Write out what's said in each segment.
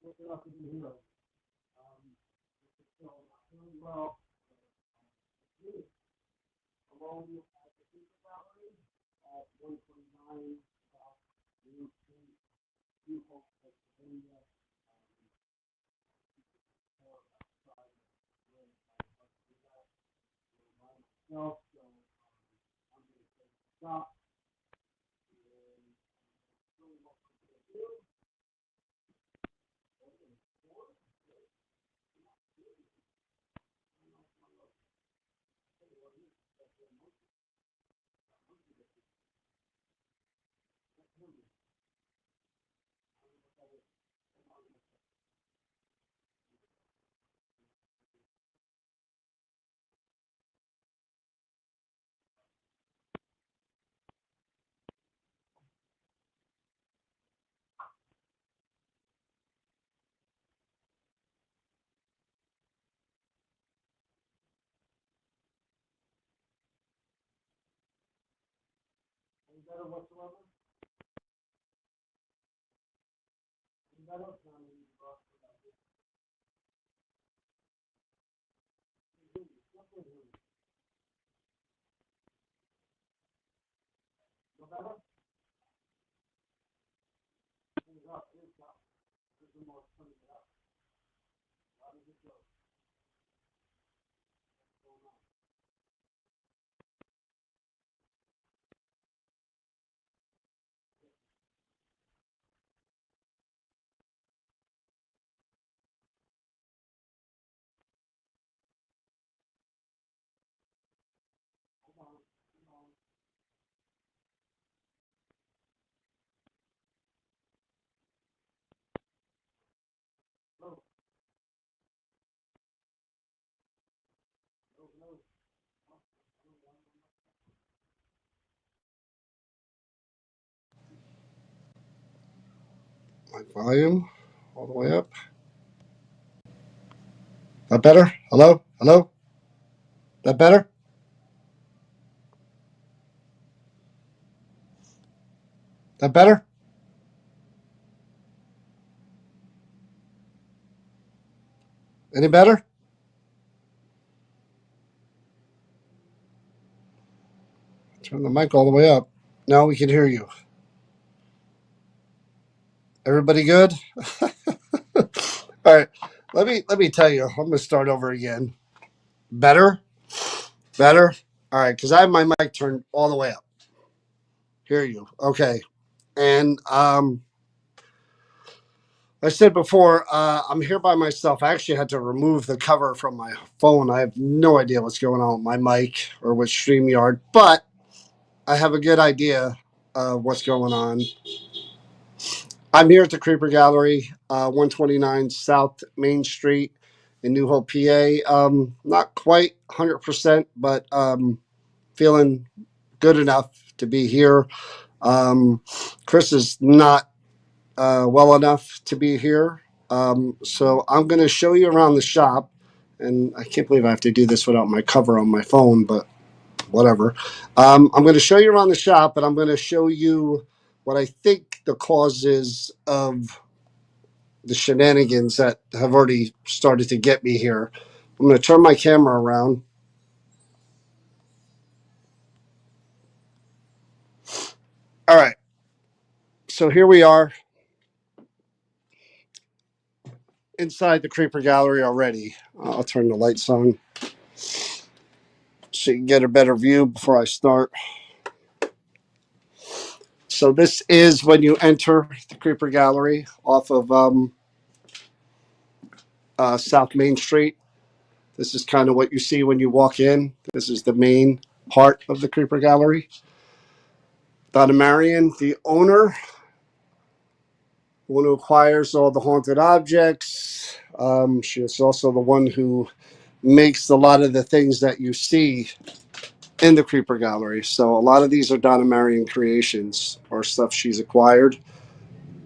looking up to be here. So, doing well. Along at the Super Gallery at 129 South Main Street, Newhope, Pennsylvania. Or outside where I do that by myself. So I'm going to take a stop and really what I'm going to do. Any better whatsoever? Any better? No, I mean, no better? It's up. It's up. There's more turning it up. How does it go? No, no, no. My volume all the way up. That better? Hello? Hello? That better? That better? Any better? Turn the mic all the way up. Now we can hear you. Everybody good? All right. Let me tell you. I'm gonna start over again. Better? Better? All right, because I have my mic turned all the way up. Hear you. Okay. And I said before, I'm here by myself. I actually had to remove the cover from my phone. I have no idea what's going on with my mic or with StreamYard, but I have a good idea of what's going on. I'm here at the Creeper Gallery, 129 South Main Street in New Hope, PA. Not quite 100%, but feeling good enough to be here. Chris is not well enough to be here. So I'm going to show you around the shop. And I can't believe I have to do this without my cover on my phone, but whatever. I'm going to show you around the shop, and I'm going to show you what I think the cause is of the shenanigans that have already started to get me here. I'm going to turn my camera around. All right. So here we are inside the Creeper Gallery already. I'll turn the lights on so you can get a better view before I start. So this is when you enter the Creeper Gallery off of South Main Street. This is kind of what you see when you walk in. This is the main part of the Creeper Gallery. Donna Marion, the owner, one who acquires all the haunted objects. She is also the one who makes a lot of the things that you see in the Creeper Gallery. So a lot of these are Donna Marion creations or stuff she's acquired.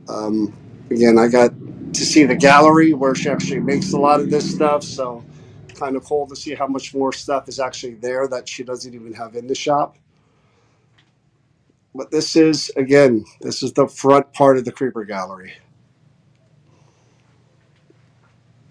Um, Again, I got to see the gallery where she actually makes a lot of this stuff. So kind of cool to see how much more stuff is actually there that she doesn't even have in the shop. But this is, again, this is the front part of the Creeper Gallery.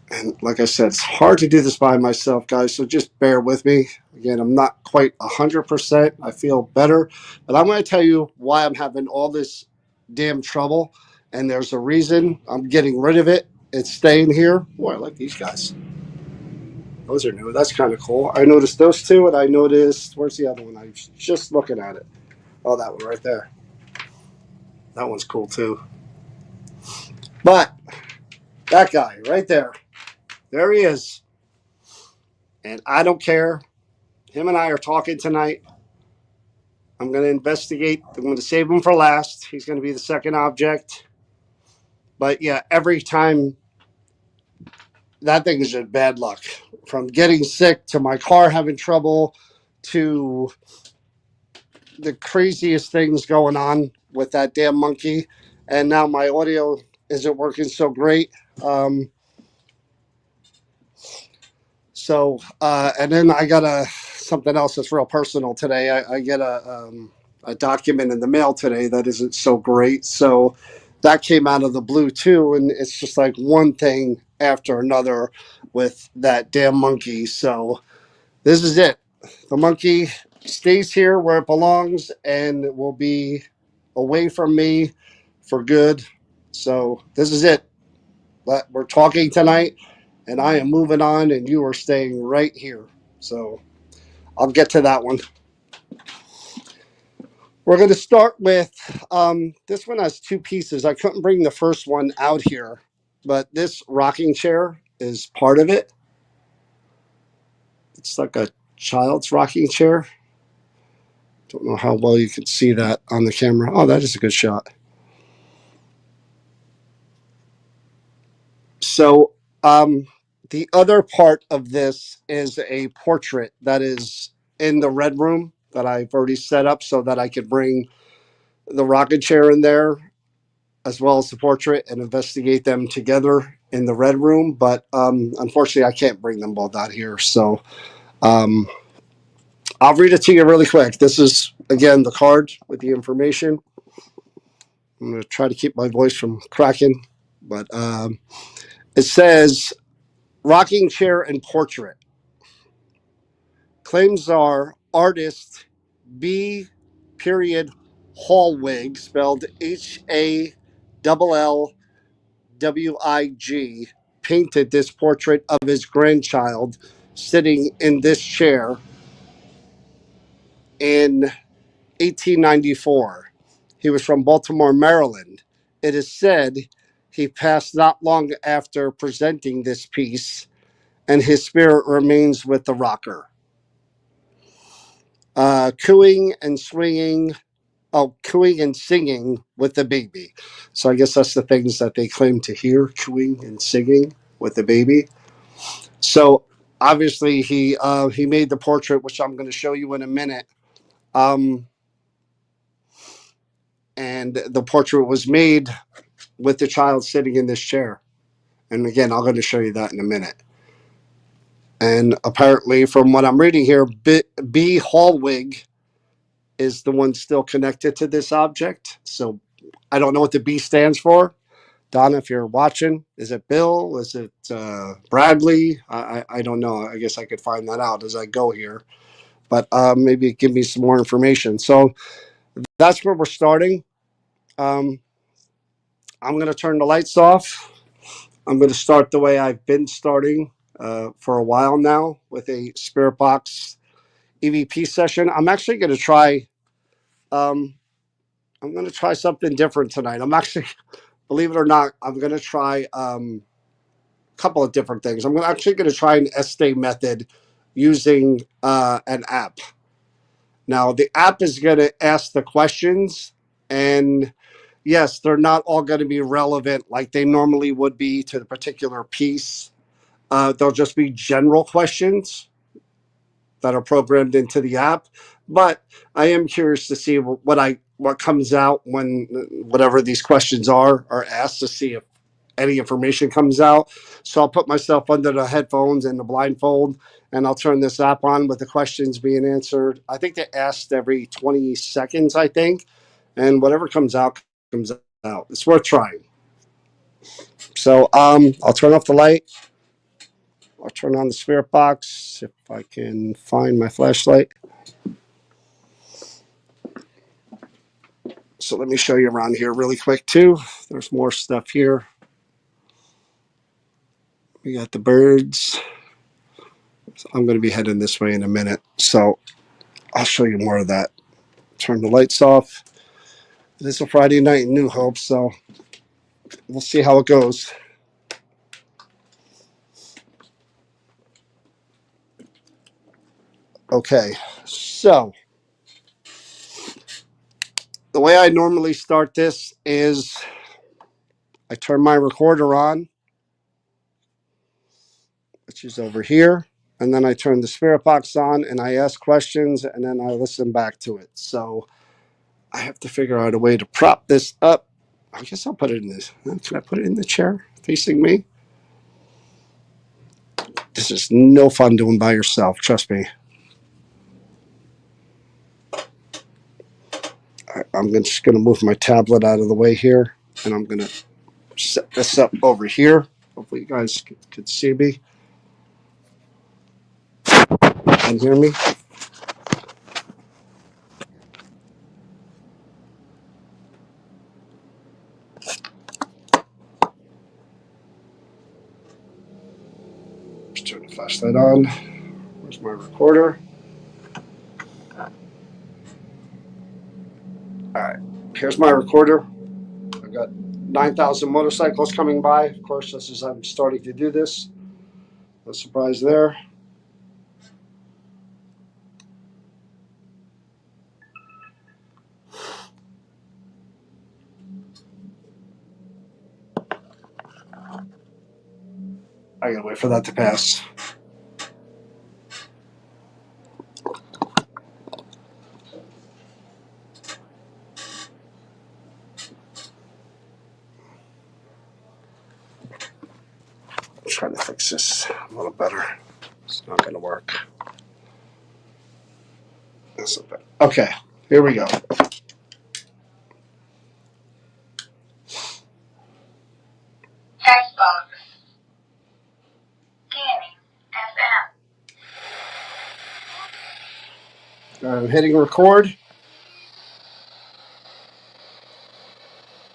And like I said, it's hard to do this by myself, guys, so just bear with me. Again, I'm not quite 100%. I feel better. But I'm going to tell you why I'm having all this damn trouble. And there's a reason. I'm getting rid of it. It's staying here. Oh, I like these guys. Those are new. That's kind of cool. I noticed those two, and I noticed, where's the other one? I was just looking at it. Oh, that one right there. That one's cool too. But that guy right there, there he is. And I don't care. Him and I are talking tonight. I'm going to investigate. I'm going to save him for last. He's going to be the second object. But yeah, every time, that thing is just bad luck. From getting sick to my car having trouble to the craziest things going on with that damn monkey. And now my audio isn't working so great. Um, and then I got something else that's real personal today. I get a document in the mail today that isn't so great. So that came out of the blue too. And it's just like one thing after another with that damn monkey. So this is it. The monkey stays here where it belongs and will be away from me for good. So this is it. But we're talking tonight, and I am moving on, and you are staying right here. So I'll get to that one. We're going to start with this one has two pieces. I couldn't bring the first one out here, but this rocking chair is part of it. It's like a child's rocking chair. Don't know how well you can see that on the camera. Oh, that is a good shot. So the other part of this is a portrait that is in the red room that I've already set up so that I could bring the rocking chair in there as well as the portrait and investigate them together in the red room. But unfortunately, I can't bring them both out here. So um, I'll read it to you really quick. This is, again, the card with the information. I'm going to try to keep my voice from cracking. But it says, rocking chair and portrait. Claims are artist B. Period Hallwig, spelled Hallwig, painted this portrait of his grandchild sitting in this chair in 1894. He was from Baltimore, Maryland. It is said he passed not long after presenting this piece, and his spirit remains with the rocker. Cooing and swinging, cooing and singing with the baby. So I guess that's the things that they claim to hear, cooing and singing with the baby. So obviously he made the portrait, which I'm going to show you in a minute. And the portrait was made with the child sitting in this chair. And again, I'm going to show you that in a minute. And apparently, from what I'm reading here, B. Hallwig is the one still connected to this object. So I don't know what the B stands for. Donna, if you're watching, is it Bill? Is it Bradley? I don't know. I guess I could find that out as I go here. But maybe give me some more information. So that's where we're starting. I'm going to turn the lights off. I'm going to start the way I've been starting for a while now with a Spirit Box EVP session. I'm actually going to try. I'm going to try something different tonight. I'm actually, believe it or not, I'm going to try a couple of different things. I'm actually going to try an Estee method using an app. Now, the app is going to ask the questions, and yes, they're not all going to be relevant like they normally would be to the particular piece. They'll just be general questions that are programmed into the app. But I am curious to see what comes out when whatever these questions are asked, to see if any information comes out. So I'll put myself under the headphones and the blindfold, and I'll turn this app on with the questions being answered. I think they asked every 20 seconds, I think, and whatever comes out comes out. It's worth trying. So I'll turn off the light. I'll turn on the spirit box if I can find my flashlight. So let me show you around here really quick too. There's more stuff here. We got the birds. So I'm going to be heading this way in a minute. So I'll show you more of that. Turn the lights off. It is a Friday night in New Hope, so we'll see how it goes. Okay, so the way I normally start this is I turn my recorder on, which is over here, and then I turn the spirit box on and I ask questions and then I listen back to it. So I have to figure out a way to prop this up. I guess I'll put it in this. Can I put it in the chair facing me? This is no fun doing by yourself, trust me. I'm just going to move my tablet out of the way here, and I'm going to set this up over here. Hopefully you guys could see me and hear me. Let's turn the flashlight on. Where's my recorder? All right, here's my recorder. I've got 9,000 motorcycles coming by. Of course, just as I'm starting to do this. No surprise there. I gotta wait for that to pass. I'm trying to fix this a little better. It's not gonna work. Okay, here we go. Textbook. Scanning FM. I'm hitting record.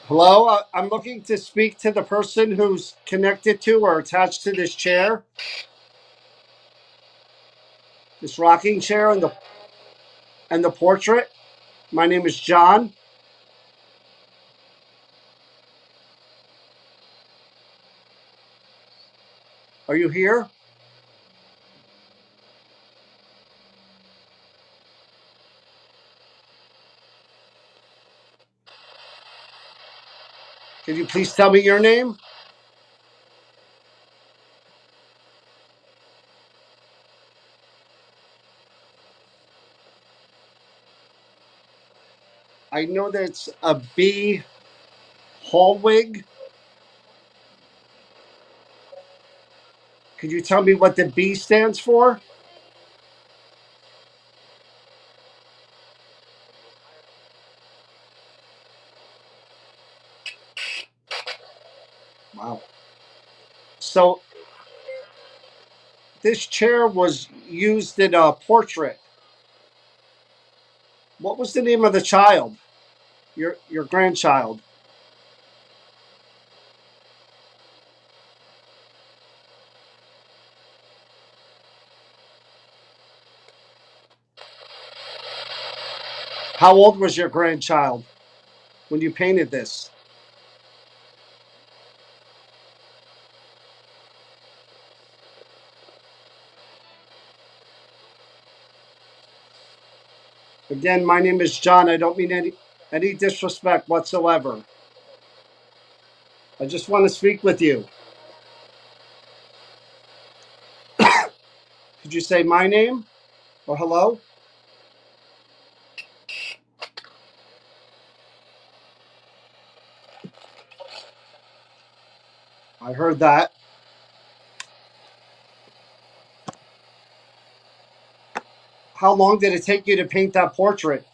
Hello, I'm looking to speak to the person who's connected to or attached to this chair, this rocking chair, and the portrait. My name is John. Are you here? Can you please tell me your name? I know that it's a B. Hallwig. Could you tell me what the B stands for? Wow. So this chair was used in a portrait. What was the name of the child? Your grandchild. How old was your grandchild when you painted this? Again, my name is John. I don't mean any disrespect whatsoever. I just want to speak with you. Could you say my name or hello? I heard that. How long did it take you to paint that portrait?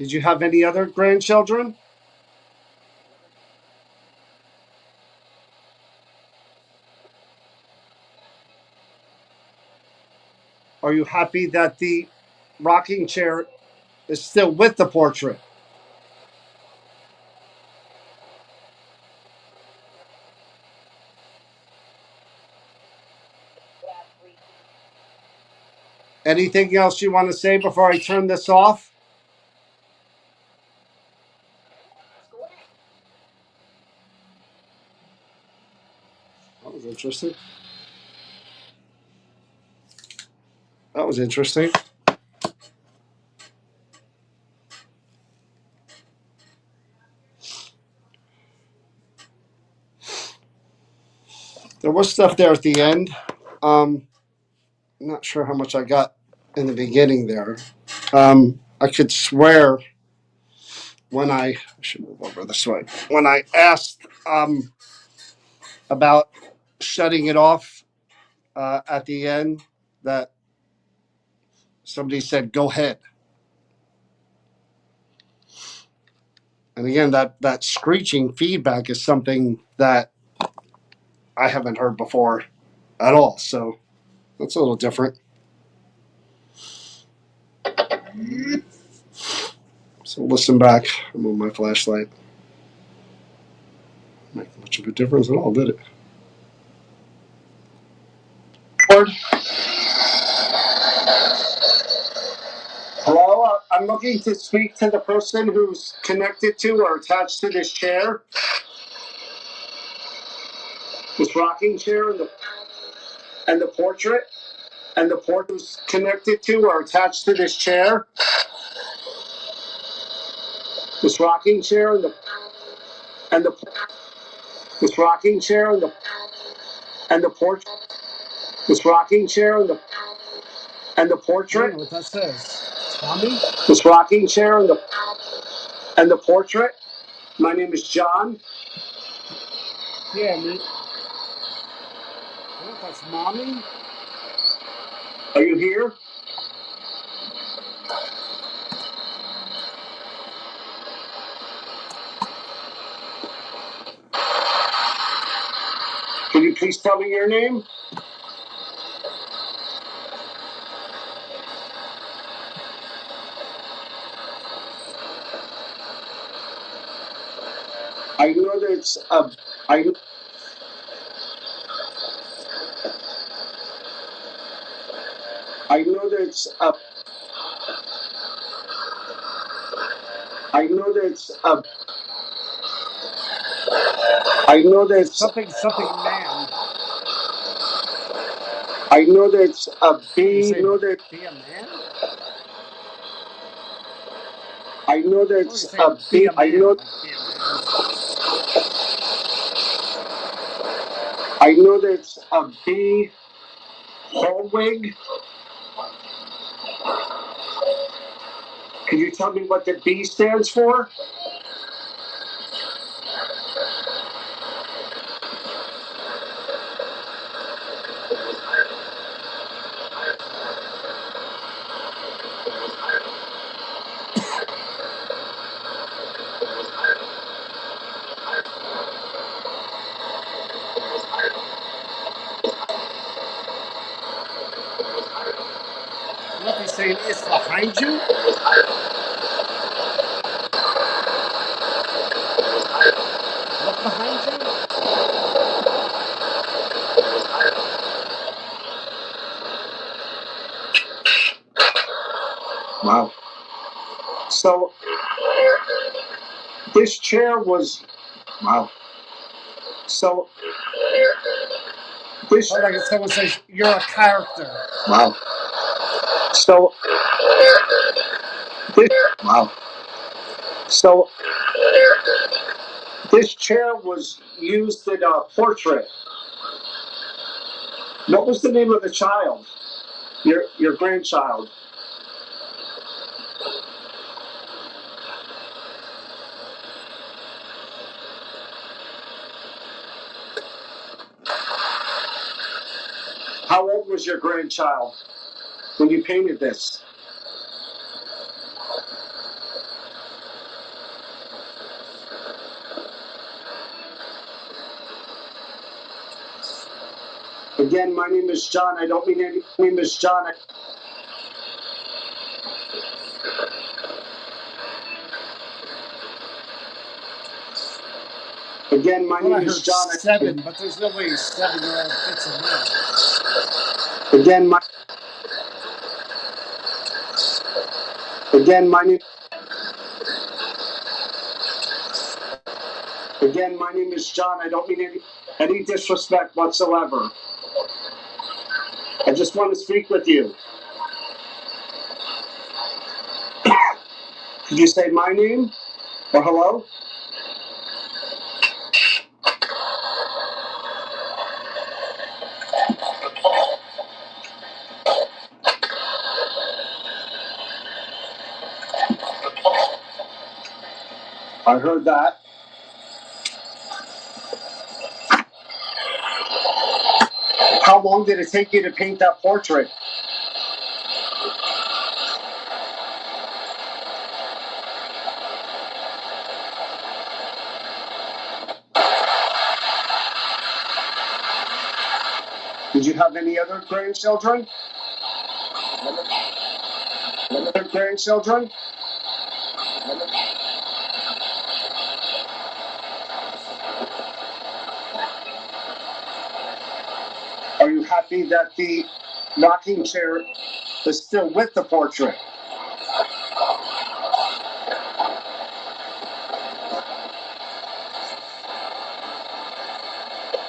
Did you have any other grandchildren? Are you happy that the rocking chair is still with the portrait? Anything else you want to say before I turn this off? That was interesting. That was interesting. There was stuff there at the end. I'm not sure how much I got in the beginning there. I could swear when I should move over this way. When I asked about shutting it off at the end, that somebody said, "Go ahead." And again, that screeching feedback is something that I haven't heard before at all. So that's a little different. So listen back. I'm on my flashlight. Make much of a difference at all, did it? Hello, I'm looking to speak to the person who's connected to or attached to this chair, this rocking chair, and the portrait, and the portrait who's connected to or attached to this chair, this rocking chair, and the this rocking chair, and the portrait, this rocking chair, and the portrait. I don't know what that says. Tommy? This rocking chair and the portrait. My name is John. Yeah, me. What? That's mommy. Are you here? Can you please tell me your name? I know that it's I I know that it's I know that it's I know that it's something man. I know that it's a bee. I know that be a man. I know that it's a bee. I know. I know that it's a bee. Hallwig. Can you tell me what the B stands for? What they saying is behind you? Look behind you? Wow. So this chair was wow. So this like someone says you're a character. Wow. So this wow. So this chair was used in a portrait. What was the name of the child? Your grandchild. How old was your grandchild when you painted this? Again, my name is John. I don't mean any. My name is John. Again, my name is John. 7, but there's no way 7-year-old fits in there. Again, my name. Again, my name is John. I don't mean any disrespect whatsoever. I just want to speak with you. Did you say my name or hello? I heard that. How long did it take you to paint that portrait? Did you have any other grandchildren? Other grandchildren? Are you happy that the rocking chair is still with the portrait?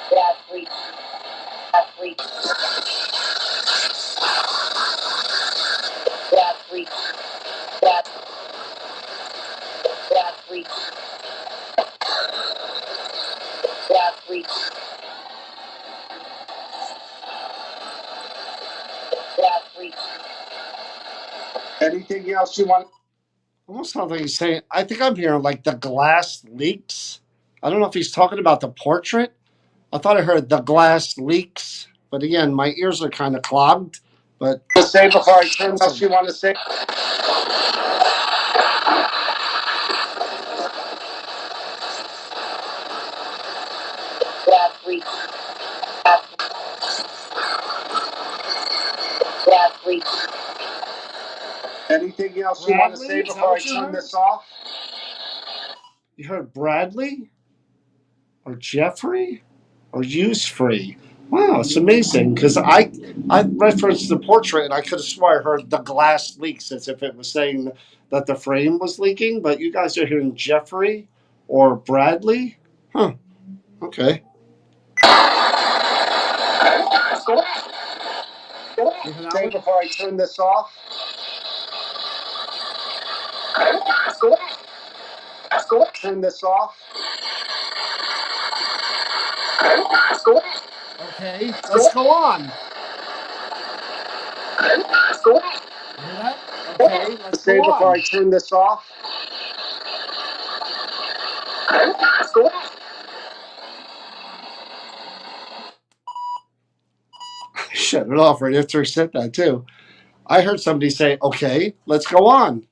Bradley. Bradley. Bradley. Bradley. Bradley. Bradley. Anything else you want? Almost sounds like he's saying, I think I'm hearing like the glass leaks. I don't know if he's talking about the portrait. I thought I heard the glass leaks. But again, my ears are kind of clogged. But to say before I turn, what else you want to say? Bradley. Bradley. Anything else you want to say before I turn this off? You heard Bradley? Or Jeffrey? Or use free? Wow, it's amazing because I referenced the portrait and I could have swore I heard the glass leaks as if it was saying that the frame was leaking, but you guys are hearing Jeffrey or Bradley? Huh. Okay. Say before I turn this off. Turn this off. Okay, let's go on. Okay, let's say before I turn this off. Shut it off right after I said that too. I heard somebody say, okay, let's go on.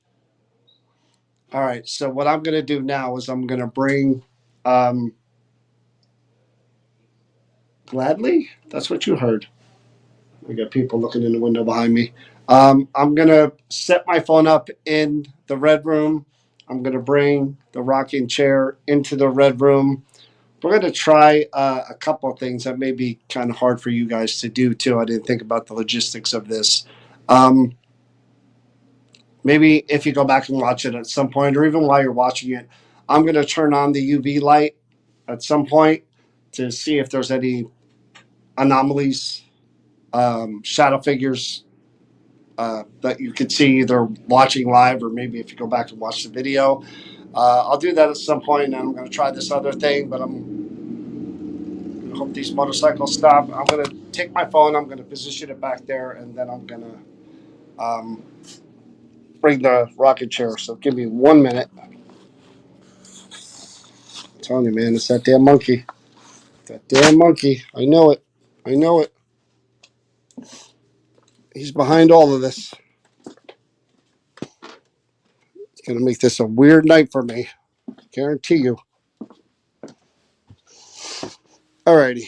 All right, so what I'm going to do now is I'm going to bring Gladly? That's what you heard. We got people looking in the window behind me. I'm going to set my phone up in the red room. I'm going to bring the rocking chair into the red room. We're going to try a couple of things that may be kind of hard for you guys to do too. I didn't think about the logistics of this. Maybe if you go back and watch it at some point, or even while you're watching it, I'm going to turn on the UV light at some point to see if there's any anomalies, shadow figures that you could see either watching live or maybe if you go back and watch the video. I'll do that at some point, and I'm going to try this other thing, but I'm going to hope these motorcycles stop. I'm going to take my phone, I'm going to position it back there, and then I'm going to bring the rocket chair. So give me 1 minute. I'm telling you, man, it's that damn monkey. That damn monkey. I know it. I know it. He's behind all of this. It's going to make this a weird night for me. Guarantee you. Alrighty.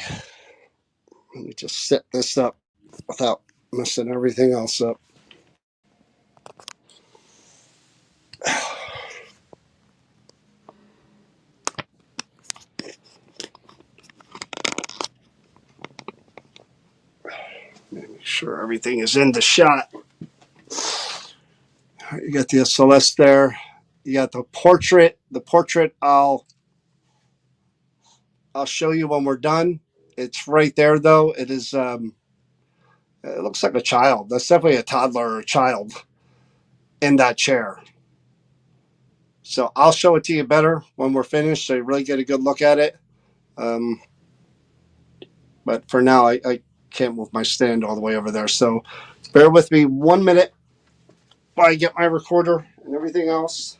Let me just set this up without messing everything else up. Make sure everything is in the shot. You got the SLS there. You got the portrait. The portrait I'll show you when we're done. It's right there though. It is it looks like a child. That's definitely a toddler or a child in that chair. So I'll show it to you better when we're finished so you really get a good look at it. But for now, I can't move my stand all the way over there. So bear with me 1 minute while I get my recorder and everything else.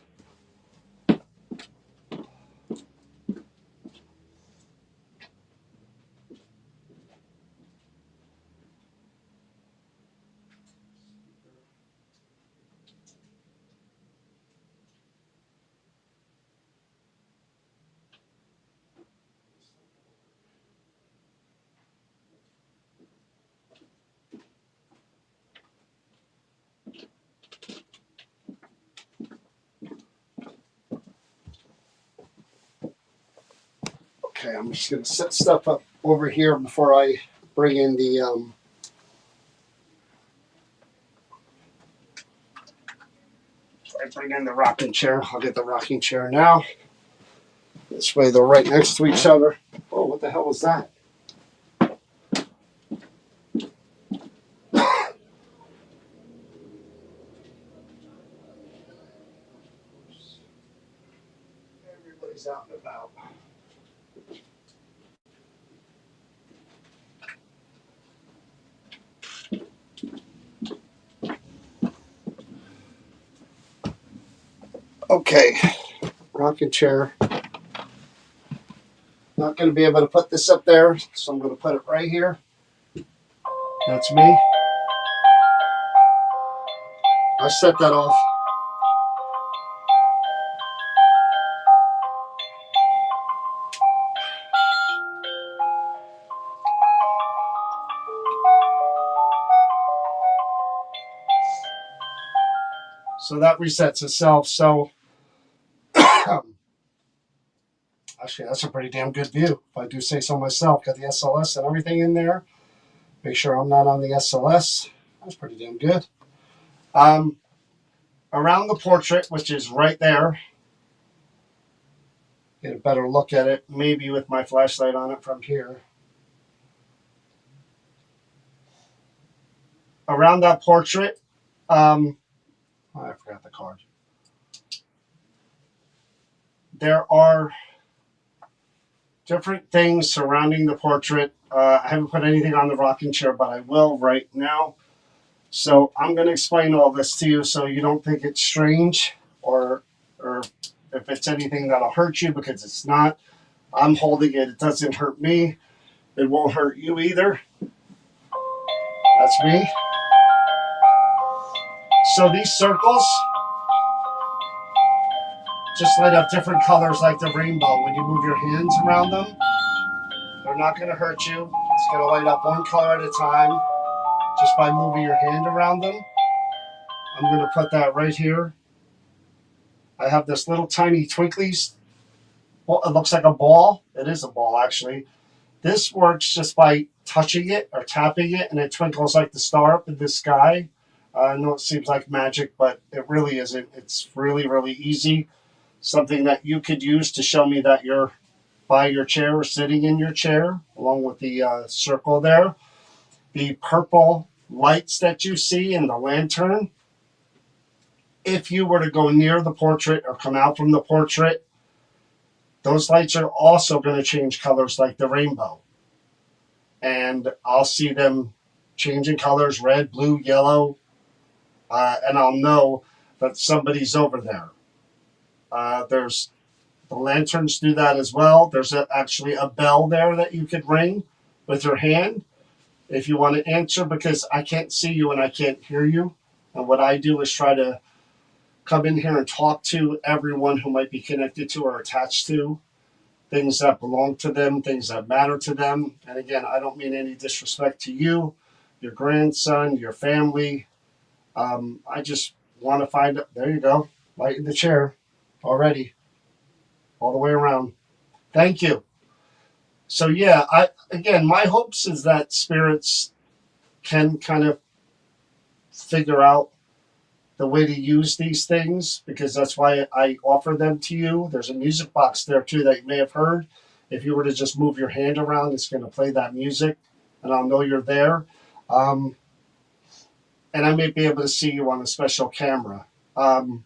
Okay, I'm just going to set stuff up over here before I bring in the rocking chair. I'll get the rocking chair now. This way they're right next to each other. Oh, what the hell was that? Everybody's out and about. Okay, rocking chair. Not going to be able to put this up there, so I'm going to put it right here. That's me. I set that off. So that resets itself. So actually, that's a pretty damn good view, if I do say so myself. Got the SLS and everything in there. Make sure I'm not on the SLS. That's pretty damn good. Around the portrait, which is right there, get a better look at it, maybe with my flashlight on it from here. Around that portrait, I forgot the card. There are different things surrounding the portrait. I haven't put anything on the rocking chair, but I will right now. So I'm going to explain all this to you so you don't think it's strange or if it's anything that'll hurt you, because it's not. I'm holding it. It doesn't hurt me. It won't hurt you either. That's me. So these circles just light up different colors like the rainbow. When you move your hands around them, they're not going to hurt you. It's going to light up one color at a time just by moving your hand around them. I'm going to put that right here. I have this little tiny twinklies. Well, it looks like a ball. It is a ball, actually. This works just by touching it or tapping it, and it twinkles like the star up in the sky. I know it seems like magic, but it really isn't. It's really, really easy. Something that you could use to show me that you're by your chair or sitting in your chair, along with the circle there. The purple lights that you see in the lantern, if you were to go near the portrait or come out from the portrait, those lights are also going to change colors like the rainbow. And I'll see them changing colors, red, blue, yellow, and I'll know that somebody's over there. There's the lanterns do that as well. There's actually a bell there that you could ring with your hand if you want to answer, because I can't see you and I can't hear you. And what I do is try to come in here and talk to everyone who might be connected to or attached to things that belong to them, things that matter to them. And again, I don't mean any disrespect to you, your grandson, your family. I just want to find out. There you go. Light in the chair already, all the way around. Thank you. So yeah, my hopes is that spirits can kind of figure out the way to use these things, because that's why I offer them to you. There's a music box there too that you may have heard. If you were to just move your hand around, it's going to play that music, and I'll know you're there. Um, and I may be able to see you on a special camera. Um,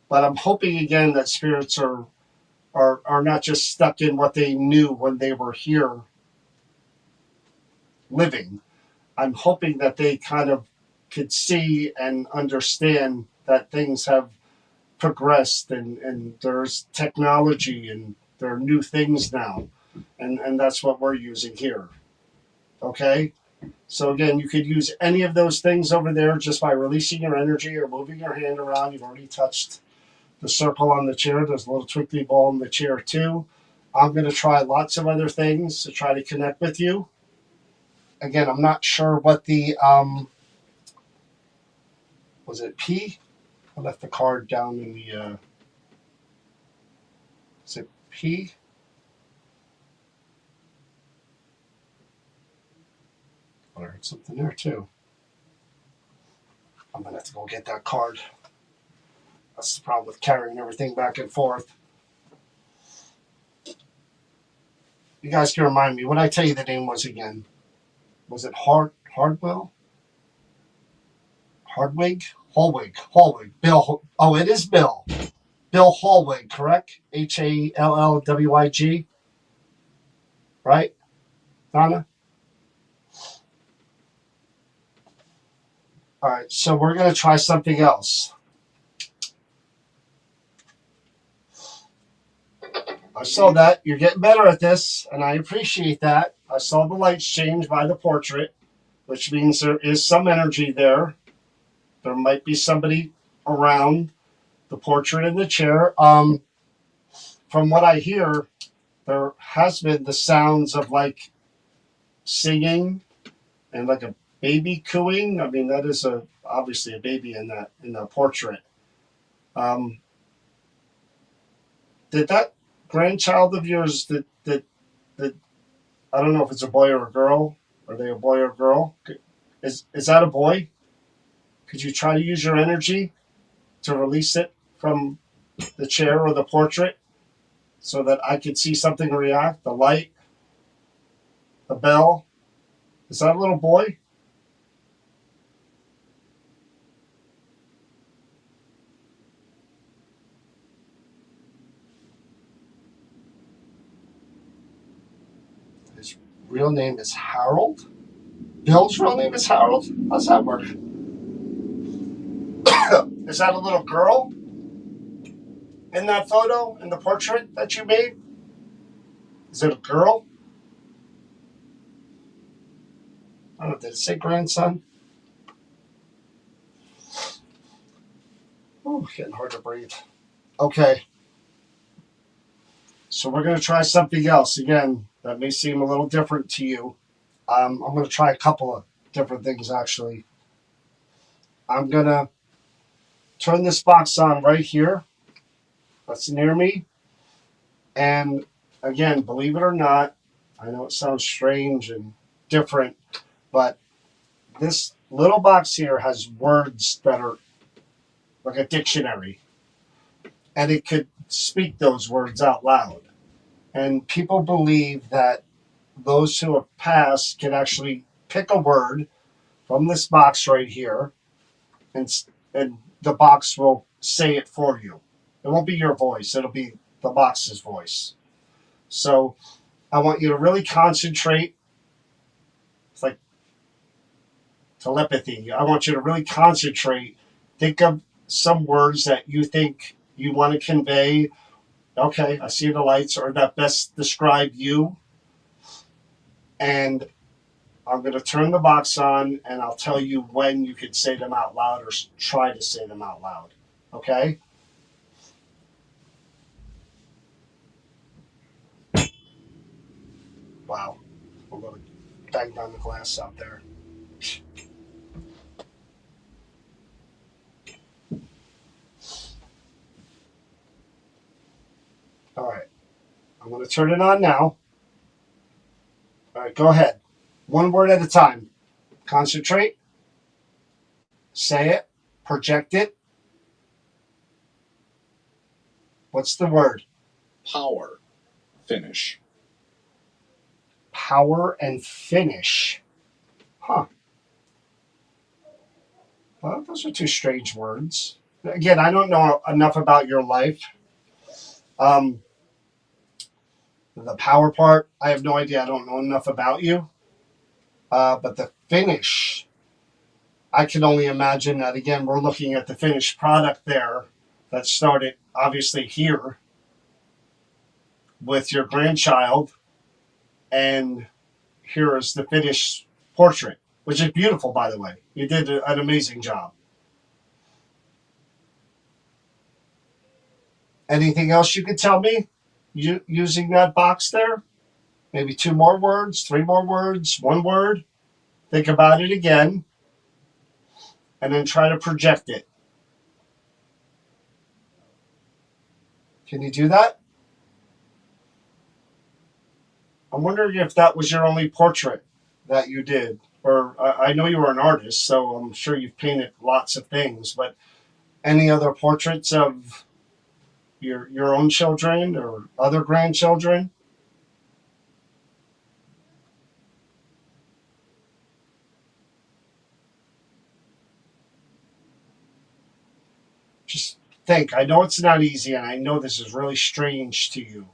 but I'm hoping again that spirits are not just stuck in what they knew when they were here living. I'm hoping that they kind of could see and understand that things have progressed, and there's technology and there are new things now. And that's what we're using here. Okay? So again, you could use any of those things over there just by releasing your energy or moving your hand around. You've already touched the circle on the chair. There's a little twinkly ball in the chair too. I'm going to try lots of other things to try to connect with you. Again, I'm not sure what the was it P? I left the card down in the is it P? I heard something there too. I'm gonna have to go get that card. That's the problem with carrying everything back and forth. You guys can remind me. What did I tell you the name was again? Was it Hardwell? Hardwig? Hallwig. Bill. Oh, it is Bill. Bill Hallwig, correct? Hallwig. Right, Donna? All right. So we're gonna try something else. I saw that. You're getting better at this, and I appreciate that. I saw the lights change by the portrait, which means there is some energy there. There might be somebody around the portrait in the chair. From what I hear, there has been the sounds of like singing and like a baby cooing. I mean, that is obviously a baby in that portrait. Um, did that grandchild of yours that I don't know if it's a boy or a girl. Are they a boy or a girl? Is that a boy? Could you try to use your energy to release it from the chair or the portrait so that I could see something react? The light, the bell. Is that a little boy? His real name is Harold. Bill's real name is Harold. How's that work? Is that a little girl in that photo, in the portrait that you made? Is it a girl? I don't know. Did it say grandson? Oh, getting hard to breathe. Okay. So we're going to try something else. Again, that may seem a little different to you. I'm going to try a couple of different things, actually. I'm going to turn this box on right here. That's near me. And again, believe it or not, I know it sounds strange and different, but this little box here has words that are like a dictionary. And it could speak those words out loud. And people believe that those who have passed can actually pick a word from this box right here, and and the box will say it for you. It won't be your voice; it'll be the box's voice. So I want you to really concentrate. It's like telepathy. I want you to really concentrate. Think of some words that you think you want to convey. Okay, I see the lights, or that best describe you. And I'm going to turn the box on, and I'll tell you when you can say them out loud or try to say them out loud. Okay? Wow. I'm going to bang down the glass out there. All right. I'm going to turn it on now. All right, go ahead. One word at a time. Concentrate. Say it. Project it. What's the word? Power. Finish. Power and finish. Huh. Well, those are two strange words. Again, I don't know enough about your life. Um, the power part, I have no idea. I don't know enough about you. But the finish, I can only imagine that, again, we're looking at the finished product there that started obviously here with your grandchild. And here is the finished portrait, which is beautiful, by the way. You did an amazing job. Anything else you could tell me using that box there? Maybe two more words, three more words, one word. Think about it again and then try to project it. Can you do that? I'm wondering if that was your only portrait that you did. Or I know you were an artist, so I'm sure you've painted lots of things, but any other portraits of your own children or other grandchildren? Just think. I know it's not easy, and I know this is really strange to you,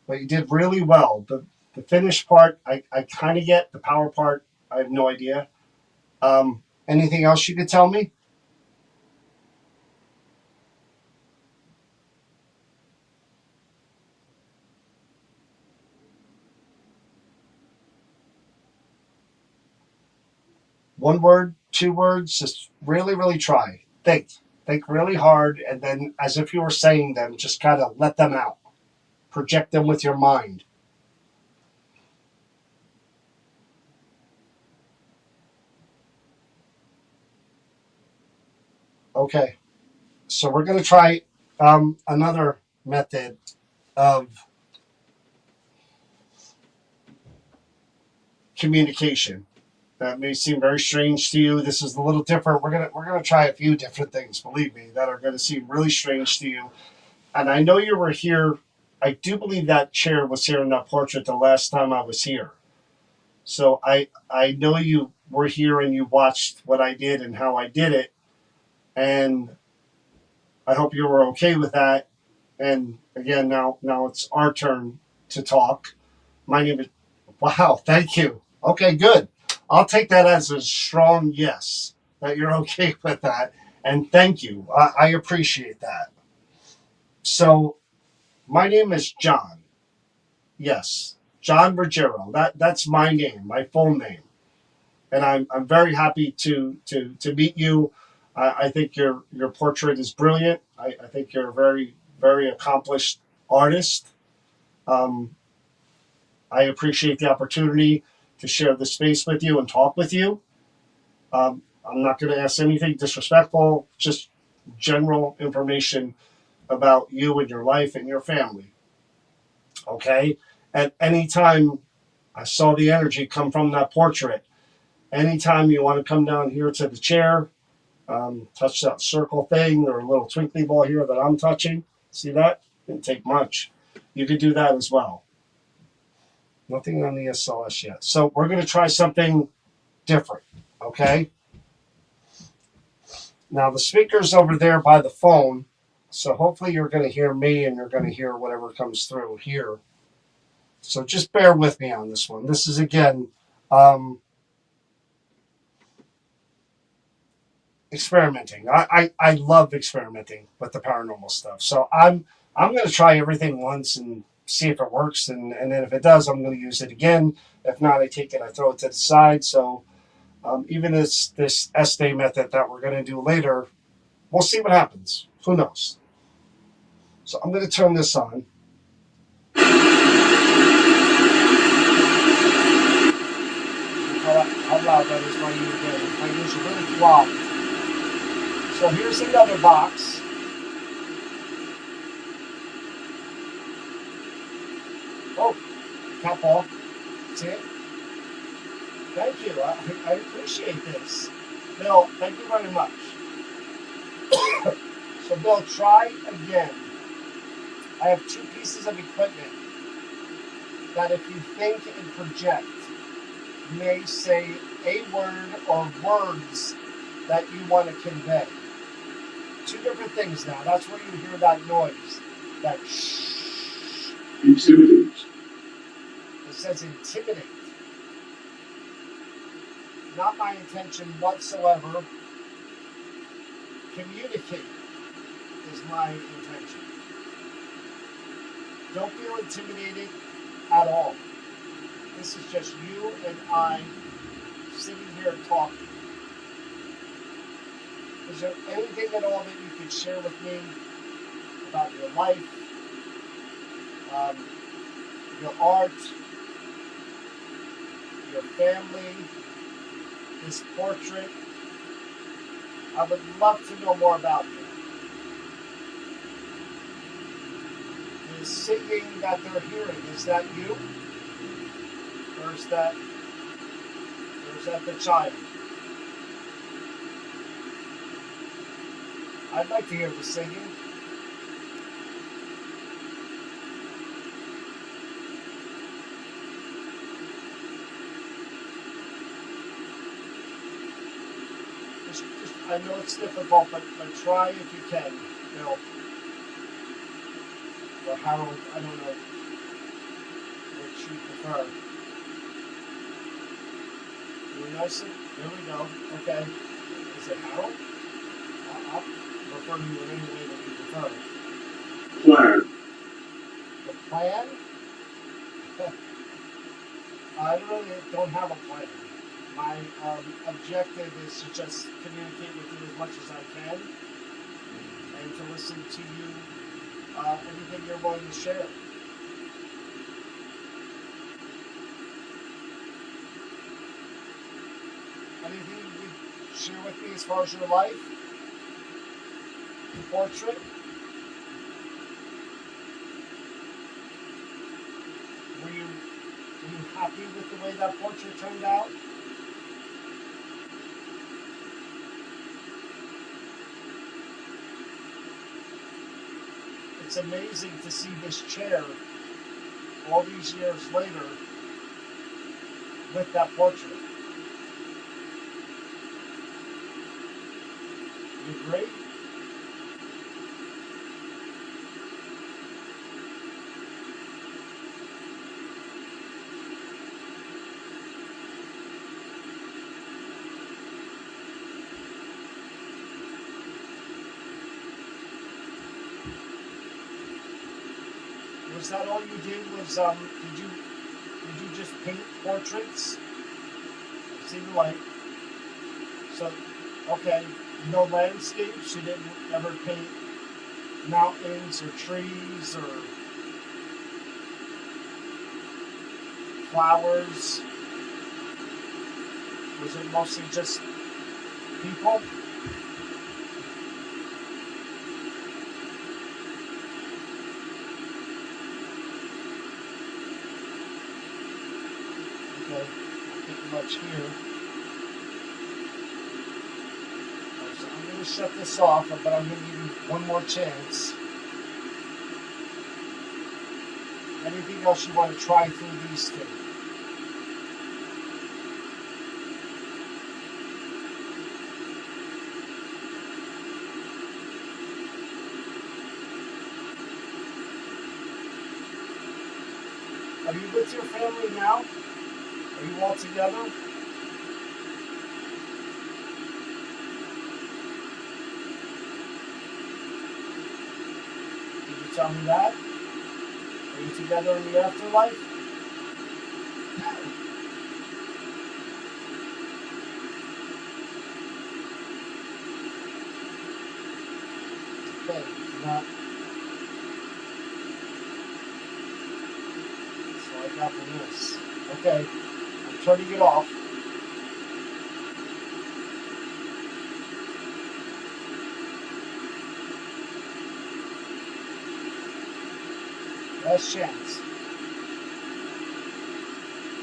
but you did really well. The finish part, I kind of get. The power part, I have no idea. Anything else you could tell me? One word, two words, just really, really try. Think. Think really hard, and then as if you were saying them, just kind of let them out. Project them with your mind. Okay. So we're going to try another method of communication. That may seem very strange to you. This is a little different. We're gonna try a few different things, believe me, that are going to seem really strange to you. And I know you were here. I do believe that chair was here in that portrait the last time I was here. So I know you were here and you watched what I did and how I did it, and I hope you were okay with that. And again, now it's our turn to talk. My name is. Wow, thank you. Okay, good. I'll take that as a strong yes that you're okay with that, and thank you. I appreciate that. So my name is John. Yes, John Ruggiero. That's my name, my full name, and I'm very happy to meet you. I think your portrait is brilliant. I think you're a very accomplished artist. Um, I appreciate the opportunity to share the space with you and talk with you. I'm not going to ask anything disrespectful, just general information about you and your life and your family. Okay? At any time, I saw the energy come from that portrait. Anytime you want to come down here to the chair, touch that circle thing or a little twinkly ball here that I'm touching, see that? Didn't take much. You could do that as well. Nothing on the SLS yet. So we're going to try something different. Okay? Now the speaker's over there by the phone, so hopefully you're going to hear me and you're going to hear whatever comes through here. So just bear with me on this one. This is again experimenting. I love experimenting with the paranormal stuff. So I'm going to try everything once and see if it works, and then if it does, I'm going to use it again. If not, I take it, I throw it to the side. So even this S-Day method that we're going to do later, we'll see what happens. Who knows? So I'm going to turn this on. apologize for you again. My ears are really clogged. So here's another box. Oh, cat ball. See it? Thank you. I appreciate this. Bill, thank you very much. So Bill, try again. I have two pieces of equipment that if you think and project may say a word or words that you want to convey. Two different things now. That's where you hear that noise. That shh. Intimidate. It says intimidate. Not my intention whatsoever. Communicate is my intention. Don't feel intimidated at all. This is just you and I sitting here talking. Is there anything at all that you could share with me about your life, um, your art, your family, this portrait? I would love to know more about you. The singing that they're hearing, is that you? Or is that the child? I'd like to hear the singing. Just, I know it's difficult, but try if you can, Bill. Or Harold, I don't know which you prefer. Really nice. There we go. Okay. Is it Harold? I'll refer to you in any way that you prefer. Plan. The plan? I really don't have a plan. My objective is to just communicate with you as much as I can and to listen to you, anything you're willing to share. Anything you could share with me as far as your life, the portrait? Were you happy with the way that portrait turned out? It's amazing to see this chair all these years later with that portrait. You agree? Was that all you did? Did you just paint portraits? See the light. So, okay, no landscapes. You didn't ever paint mountains or trees or flowers. Was it mostly just people? Okay, not getting much here. Right, so I'm going to shut this off, but I'm going to give you one more chance. Anything else you want to try through these two? Are you with your family now? Are you all together? Did you tell me that? Are you together in the afterlife? Okay, it's not. So I got from this. Okay, I'm turning it off. Last chance.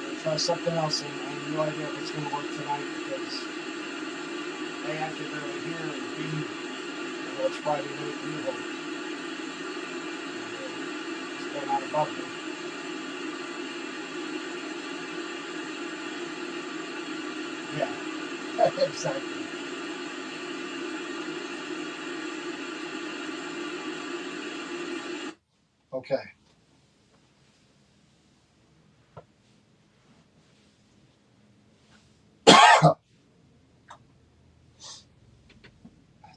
We'll try something else, and I have no idea if it's going to work tonight because A, I can barely hear, and B, it's Friday night evil. It's going on above me. Yeah, exactly. Okay.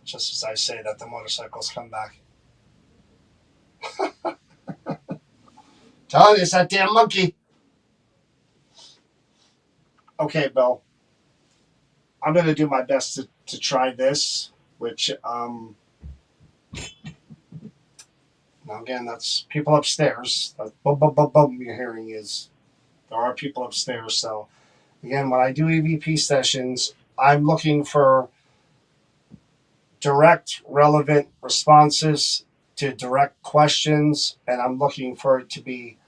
Just as I say that, the motorcycles come back. Tell you, it's that damn monkey. Okay, Bill. I'm going to do my best to try this, which, now again, that's people upstairs. That boom, boom, boom, boom you're hearing is there are people upstairs. So, again, when I do EVP sessions, I'm looking for direct, relevant responses to direct questions, and I'm looking for it to be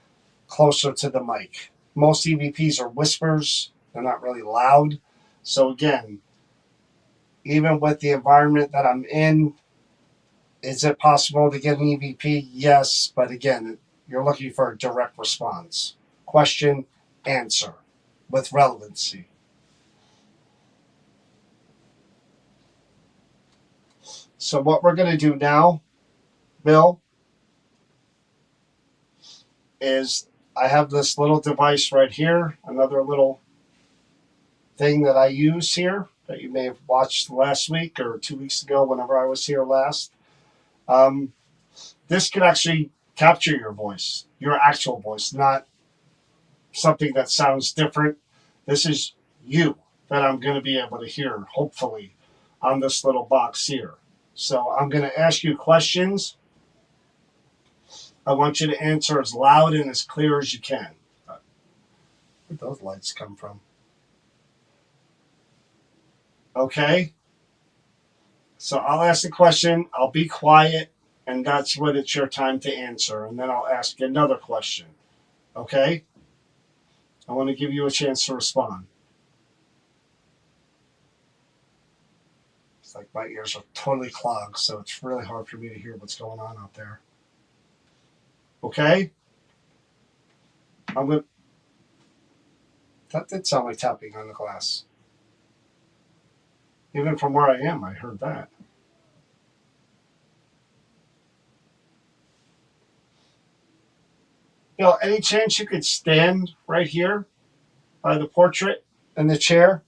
closer to the mic. Most EVPs are whispers, they're not really loud. So, again, even with the environment that I'm in, is it possible to get an EVP? Yes, but again, you're looking for a direct response. Question, answer with relevancy. So, what we're going to do now, Bill, is I have this little device right here, another little thing that I use here that you may have watched last week or 2 weeks ago, whenever I was here last. Um, this can actually capture your voice, your actual voice, not something that sounds different. This is you that I'm going to be able to hear, hopefully, on this little box here. So I'm going to ask you questions. I want you to answer as loud and as clear as you can. Where'd those lights come from? Okay. So I'll ask the question, I'll be quiet, and that's when it's your time to answer. And then I'll ask another question. Okay? I want to give you a chance to respond. It's like my ears are totally clogged, so it's really hard for me to hear what's going on out there. Okay? I'm going to. That did sound like tapping on the glass. Even from where I am, I heard that. Any chance you could stand right here by the portrait and the chair?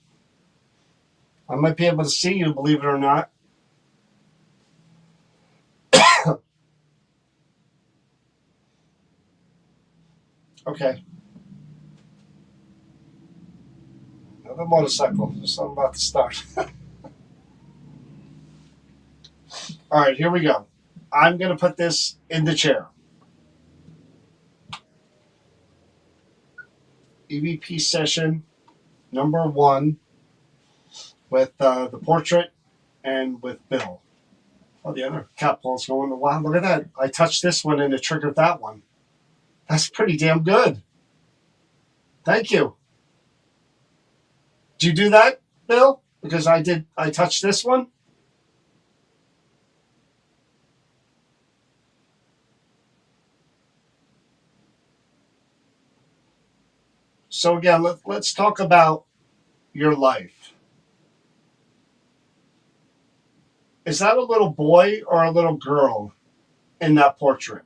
I might be able to see you, believe it or not. Okay. Another motorcycle. There's something about to start. All right, here we go. I'm going to put this in the chair. EVP session number 1 with the portrait and with Bill. Oh, the other cat ball's going. Wow, look at that. I touched this one and it triggered that one. That's pretty damn good. Thank you. Did you do that, Bill? Because I touched this one. So again, let's talk about your life. Is that a little boy or a little girl in that portrait?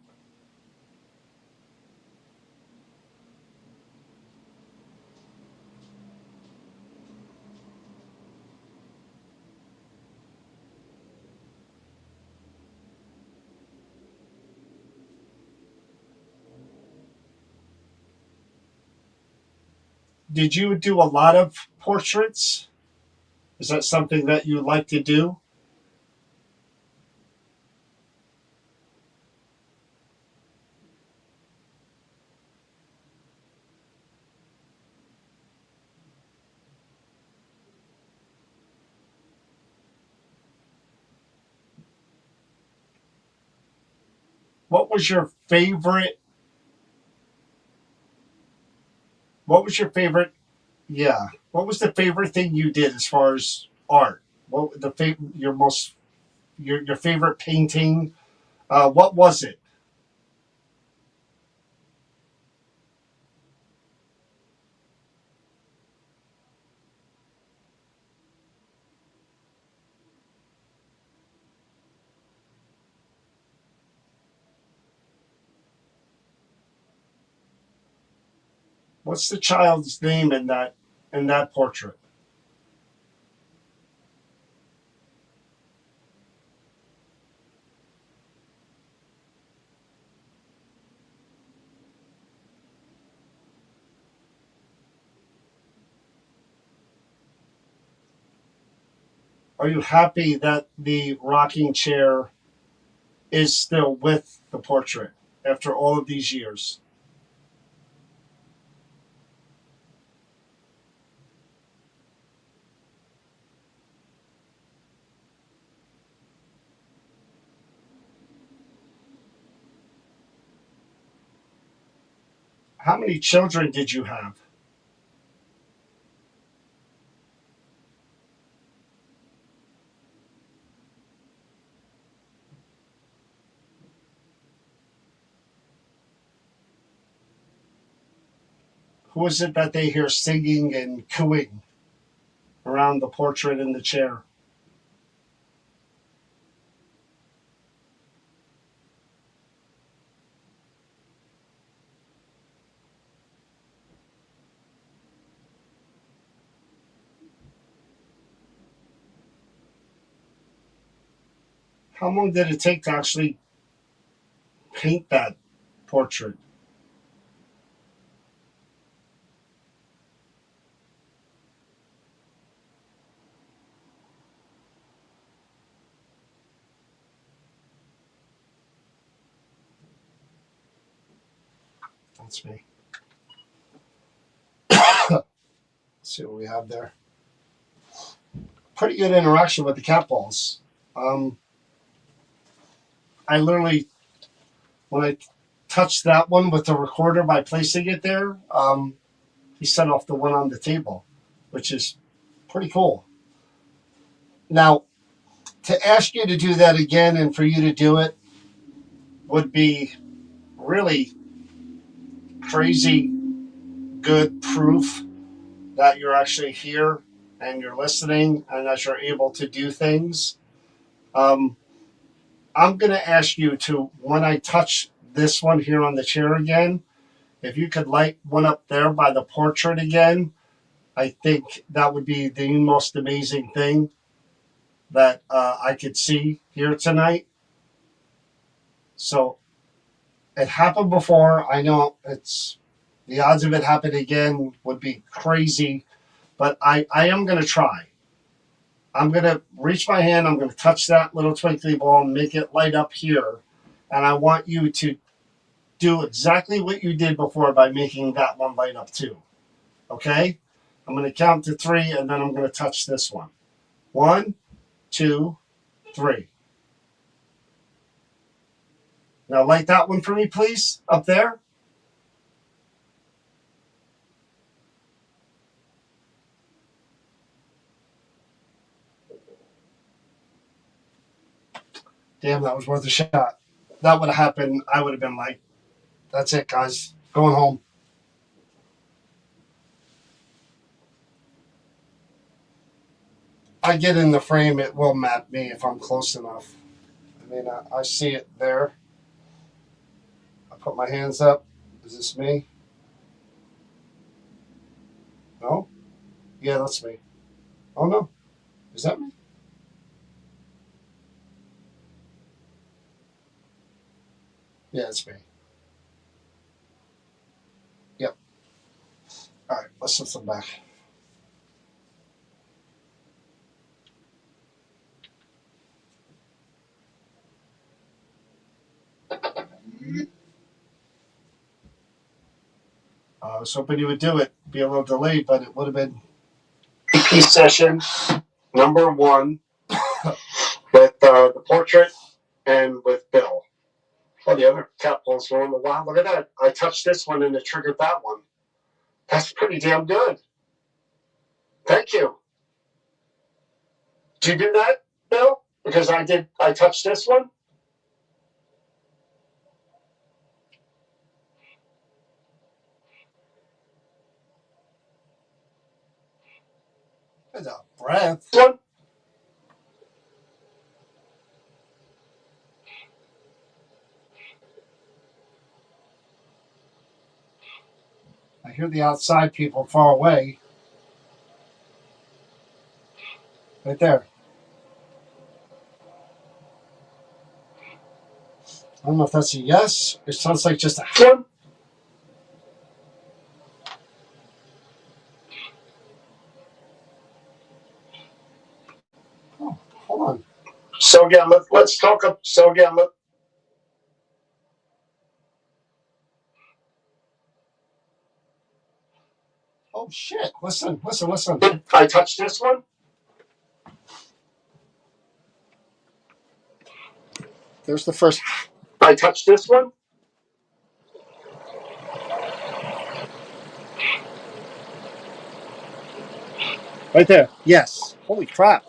Did you do a lot of portraits? Is that something that you like to do? What was your favorite What was your favorite? Yeah. What was the favorite thing you did as far as art? What the your most your favorite painting? What was it? What's the child's name in that portrait? Are you happy that the rocking chair is still with the portrait after all of these years? How many children did you have? Who is it that they hear singing and cooing around the portrait in the chair? How long did it take to actually paint that portrait? That's me. Let's see what we have there. Pretty good interaction with the cat balls. Um, I literally, when I touched that one with the recorder by placing it there, he set off the one on the table, which is pretty cool. Now, to ask you to do that again and for you to do it would be really crazy good proof that you're actually here and you're listening and that you're able to do things. Um, I'm going to ask you to, when I touch this one here on the chair again, if you could light one up there by the portrait again, I think that would be the most amazing thing that I could see here tonight. So it happened before. I know it's the odds of it happening again would be crazy, but I am going to try. I'm going to reach my hand. I'm going to touch that little twinkly ball and make it light up here. And I want you to do exactly what you did before by making that one light up too. Okay? I'm going to count to three and then I'm going to touch this one. One, two, three. Now light that one for me, please, up there. Damn, that was worth a shot. That would have happened. I would have been like, that's it, guys. Going home. I get in the frame, it will map me if I'm close enough. I mean, I see it there. I put my hands up. Is this me? No? Yeah, that's me. Oh, no. Is that me? Yeah, it's me. Yep. All right, let's lift them back. I was hoping you would do it. Be a little delayed, but it would have been EP session number one with the portrait and with Bill. Oh, the other cat balls going. Wow, look at that. I touched this one and it triggered that one. That's pretty damn good. Thank you. Did you do that, Bill? Because I did. I touched this one. That's a breath. One. I hear the outside people far away. Right there. I don't know if that's a yes. It sounds like just a one. Oh, hold on. So again, let's talk. So again, oh shit! Listen, listen, listen. I touched this one. There's the first. I touched this one. Right there. Yes. Holy crap.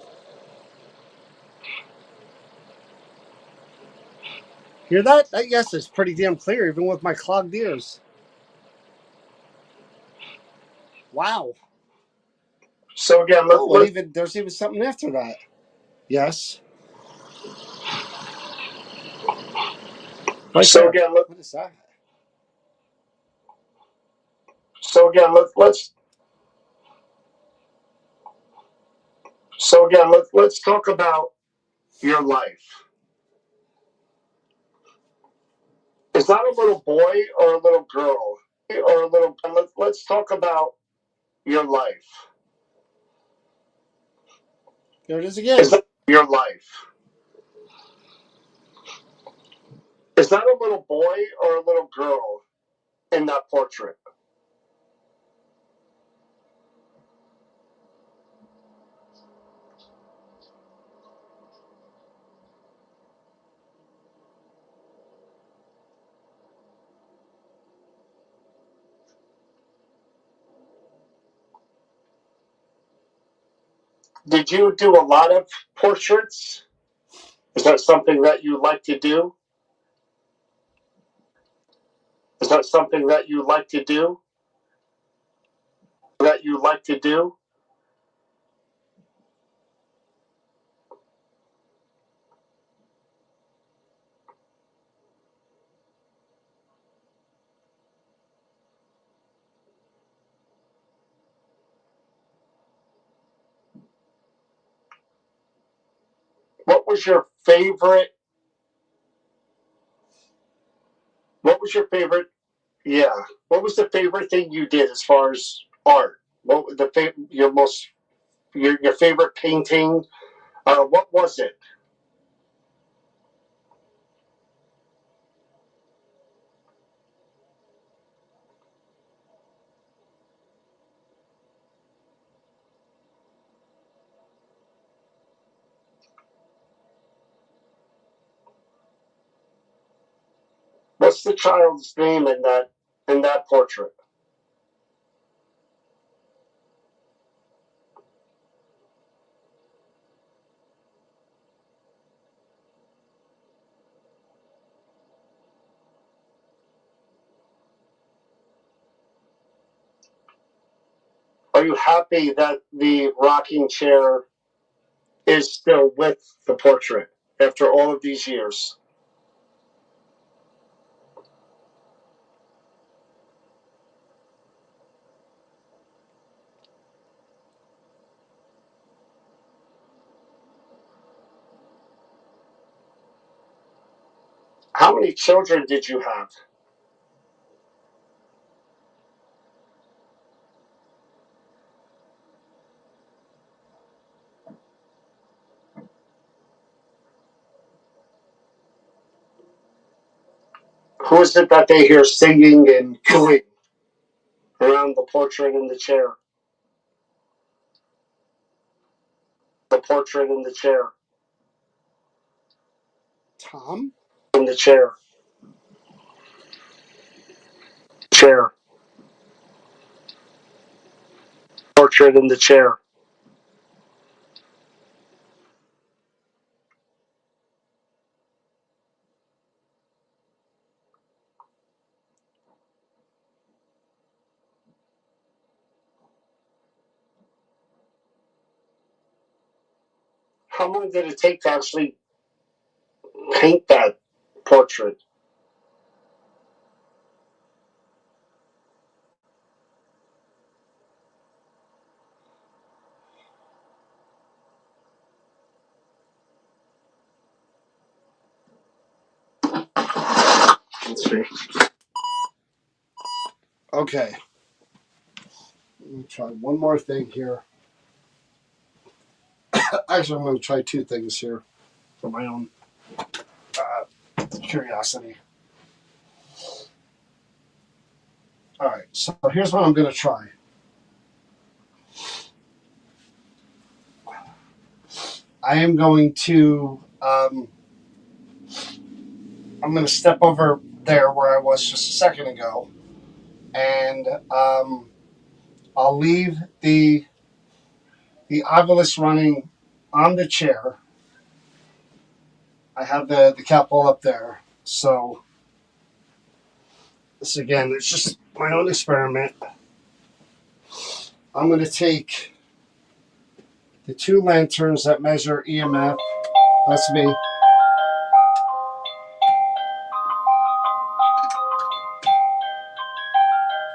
Hear that? That yes is pretty damn clear, even with my clogged ears. Wow. So again, there's even something after that. Yes. Right so there. Again, what is that? So again, let's. So again, let's talk about your life. Is that a little boy or a little girl or a little? Let's talk about your life. There it is again. Is that your life? Is that a little boy or a little girl in that portrait? Did you do a lot of portraits? Is that something that you like to do? Is that something that you like to do? That you like to do? What was your favorite? What was your favorite? Yeah. What was the favorite thing you did as far as art? What was your most your favorite painting? What was it? What's the child's name in that portrait? Are you happy that the rocking chair is still with the portrait after all of these years? How many children did you have? Who is it that they hear singing and cooing around the portrait in the chair? The portrait in the chair. Tom? In the chair. Chair. portrait in the chair. How long did it take to actually paint that portrait? Let's see. Okay. Let me try one more thing here. Actually, I'm going to try two things here for my own curiosity. All right, so here's what I'm going to try. I am going to, I'm going to step over there where I was just a second ago, and I'll leave the obelisk running on the chair. I have the capsule up there, so this again, it's just my own experiment. I'm going to take the two lanterns that measure EMF. That's me.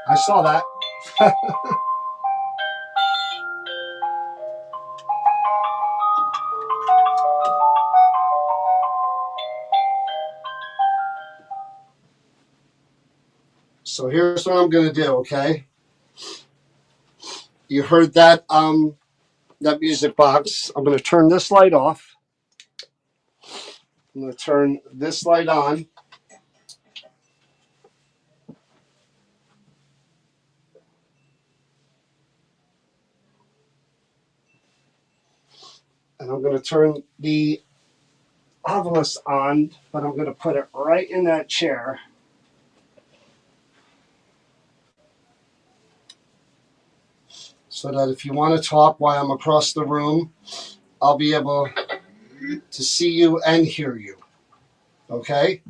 I saw that. So here's what I'm going to do, okay? You heard that that music box. I'm going to turn this light off. I'm going to turn this light on. And I'm going to turn the obelisk on, but I'm going to put it right in that chair. So that if you want to talk while I'm across the room, I'll be able to see you and hear you. Okay?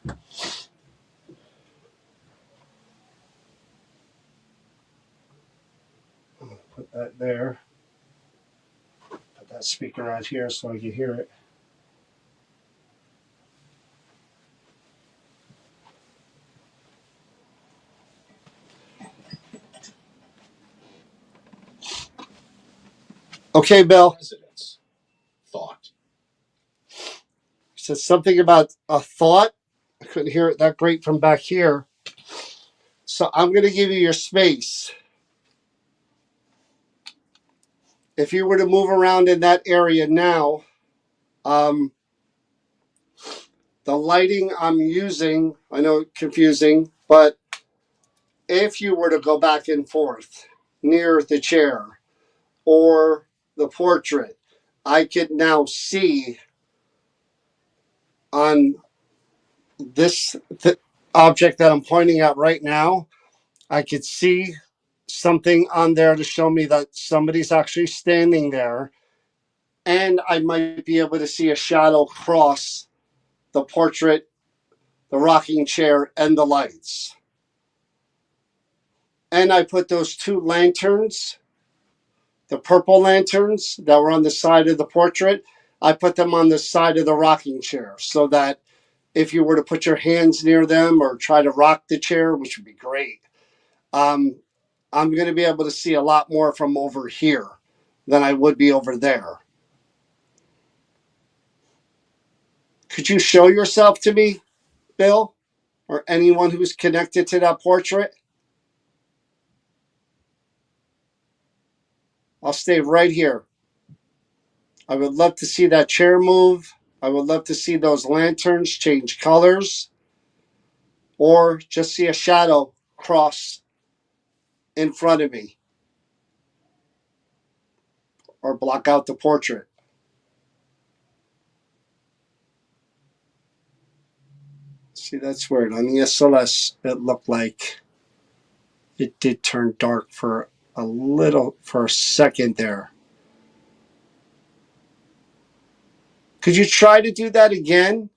I'm going to put that there. Put that speaker right here so I can hear it. Okay, Bill. President's thought. He said something about a thought. I couldn't hear it that great from back here. So I'm going to give you your space. If you were to move around in that area now, um, the lighting I'm using, I know confusing, but if you were to go back and forth near the chair or the portrait, I could now see on this object that I'm pointing at right now, I could see something on there to show me that somebody's actually standing there. And I might be able to see a shadow cross the portrait, the rocking chair, and the lights. And I put those two lanterns, the purple lanterns that were on the side of the portrait, I put them on the side of the rocking chair so that if you were to put your hands near them or try to rock the chair, which would be great, I'm going to be able to see a lot more from over here than I would be over there. Could you show yourself to me, Bill, or anyone who's connected to that portrait? I'll stay right here. I would love to see that chair move. I would love to see those lanterns change colors or just see a shadow cross in front of me or block out the portrait. See, that's weird. On the SLS, it looked like it did turn dark for a little for a second there. Could you try to do that again?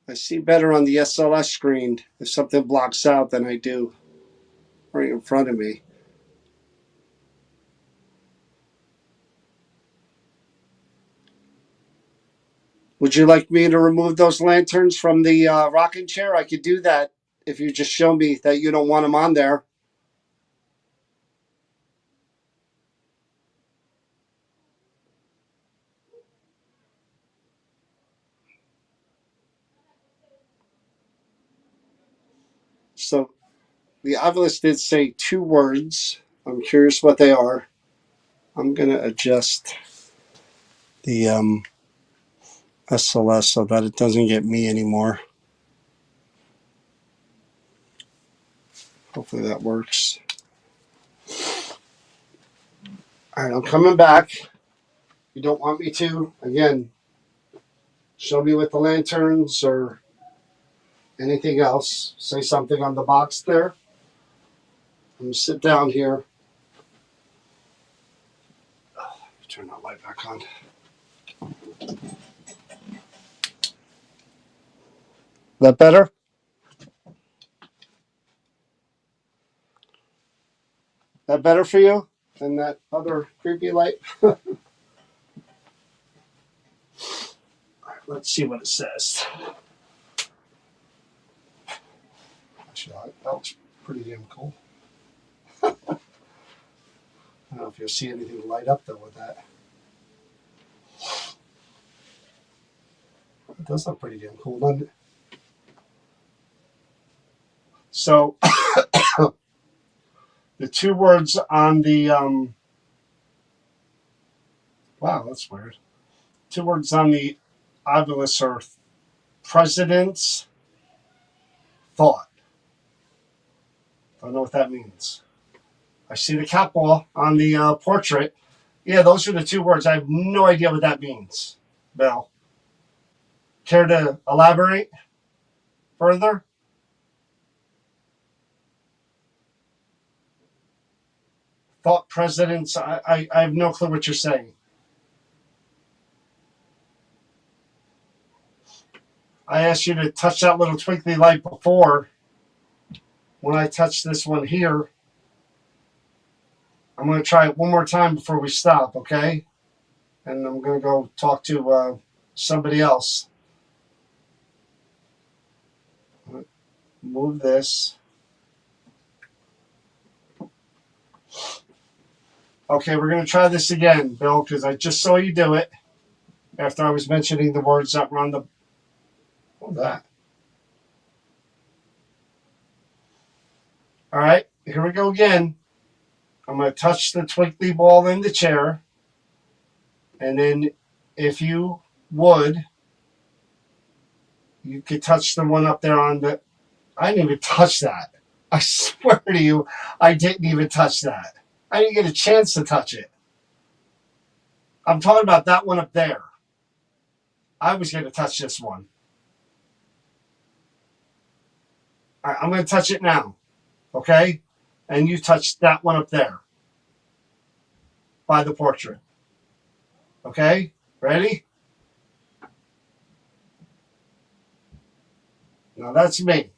I see better on the SLS screen if something blocks out than I do right in front of me. Would you like me to remove those lanterns from the rocking chair? I could do that if you just show me that you don't want them on there. So the obelisk did say 2 words. I'm curious what they are. I'm going to adjust the SLS so that it doesn't get me anymore. Hopefully that works. All right, I'm coming back. You don't want me to? Again, show me with the lanterns or anything else. Say something on the box there. I'm going to sit down here. Turn that light back on. That better? That better for you than that other creepy light? All right, let's see what it says. Actually, that looks pretty damn cool. I don't know if you'll see anything light up though with that. It does look pretty damn cool, doesn't it? So the 2 words on the wow, that's weird. 2 words on the obelisk are president's thought. Don't know what that means. I see the cat ball on the portrait. Yeah, those are the 2 words. I have no idea what that means, Bill. Care to elaborate further? Thought presidents. I have no clue what you're saying. I asked you to touch that little twinkly light before. When I touch this one here, I'm going to try it one more time before we stop, okay? And I'm going to go talk to somebody else. Move this. Okay, we're going to try this again, Bill, because I just saw you do it after I was mentioning the words that were on the... What's that? All right, here we go again. I'm going to touch the twinkly ball in the chair. And then if you would, you could touch the one up there on the... I didn't even touch that. I swear to you, I didn't even touch that. I didn't get a chance to touch it. I'm talking about that one up there. I was going to touch this one. All right, I'm going to touch it now. Okay? And you touch that one up there by the portrait. Okay? Ready? Now that's me.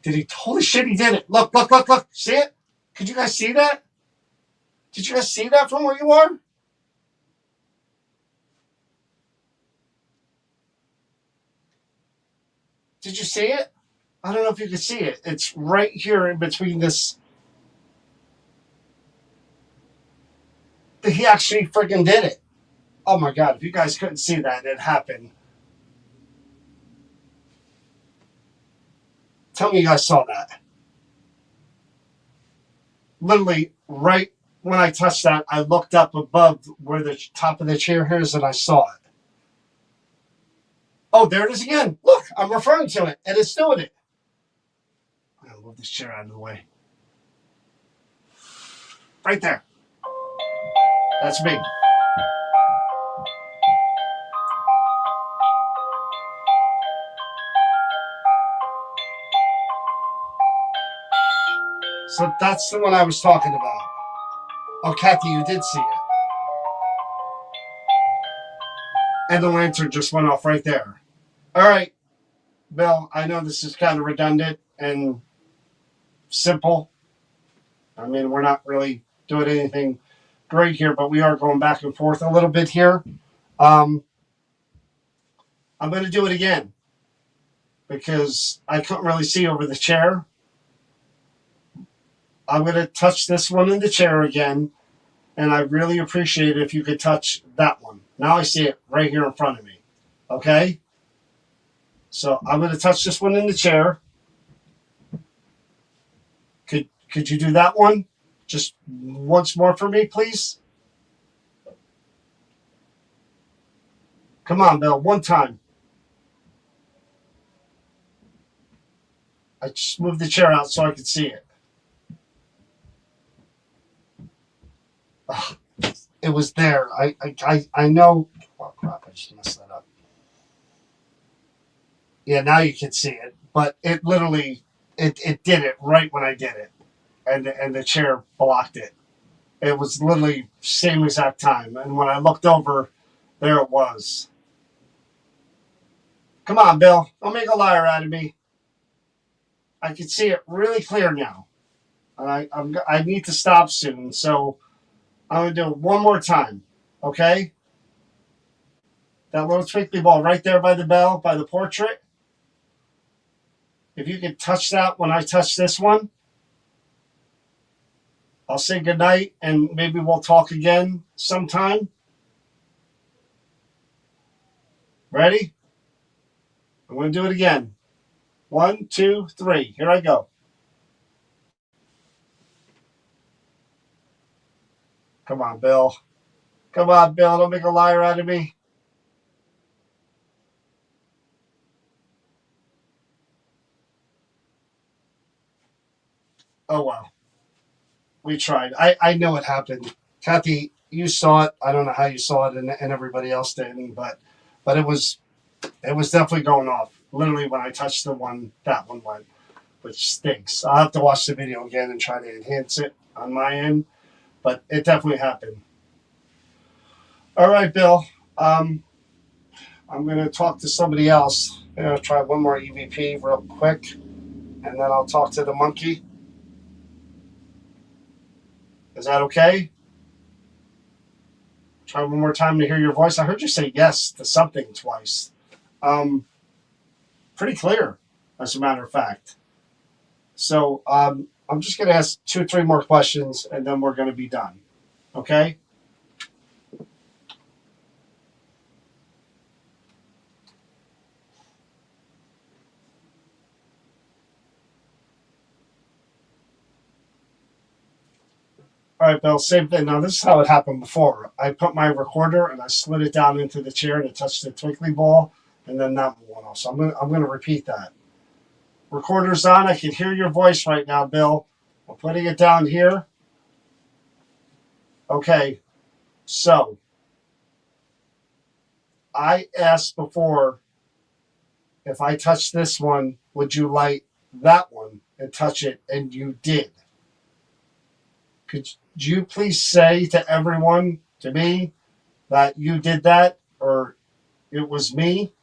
Did he? Holy shit, he did it. Look, look, look, look. See it? Could you guys see that? Did you guys see that from where you are? Did you see it? I don't know if you can see it. It's right here in between this. He actually freaking did it. Oh my God, if you guys couldn't see that, it happened. Tell me you guys saw that. Literally, right when I touched that, I looked up above where the top of the chair is and I saw it. Oh, there it is again. Look, I'm referring to it, and it's doing it. I'm going to move this chair out of the way. Right there. That's me. So that's the one I was talking about. Oh, Kathy, you did see it. And the lantern just went off right there. All right, Bill, I know this is kind of redundant and simple. I mean, we're not really doing anything great here, but we are going back and forth a little bit here. Um, I'm going to do it again because I couldn't really see over the chair. I'm going to touch this one in the chair again, and I really appreciate it if you could touch that one. Now I see it right here in front of me. Okay? So I'm going to touch this one in the chair. Could you do that one? Just once more for me, please? Come on, Bill, one time. I just moved the chair out so I could see it. Ugh, it was there. I know. Oh, crap, I just messed that up. Yeah, now you can see it. But it literally, it did it right when I did it. And the chair blocked it. It was literally same exact time. And when I looked over, there it was. Come on, Bill. Don't make a liar out of me. I can see it really clear now. And I need to stop soon. So I'm going to do it one more time. Okay? That little twinkly ball right there by the bell, by the portrait. If you could touch that when I touch this one, I'll say goodnight and maybe we'll talk again sometime. Ready? I'm going to do it again. 1, 2, 3. Here I go. Come on, Bill. Come on, Bill. Don't make a liar out of me. Oh, well. We tried. I know it happened. Kathy, you saw it. I don't know how you saw it, and everybody else didn't, but it was definitely going off. Literally, when I touched the one, that one went, which stinks. I'll have to watch the video again and try to enhance it on my end, but it definitely happened. All right, Bill. Um, I'm going to talk to somebody else. I'm going to try one more EVP real quick, and then I'll talk to the monkey. Is that okay? Try one more time to hear your voice. I heard you say yes to something twice. Um, Pretty clear, as a matter of fact. So I'm just going to ask 2 or 3 more questions, and then we're going to be done. Okay? All right, Bill, same thing. Now, this is how it happened before. I put my recorder and I slid it down into the chair and it touched the twinkly ball, and then that one off. So I'm gonna repeat that. Recorder's on. I can hear your voice right now, Bill. I'm putting it down here. Okay, so I asked before if I touch this one, would you light that one and touch it? And you did. Could you please say to everyone, to me, that you did that or it was me?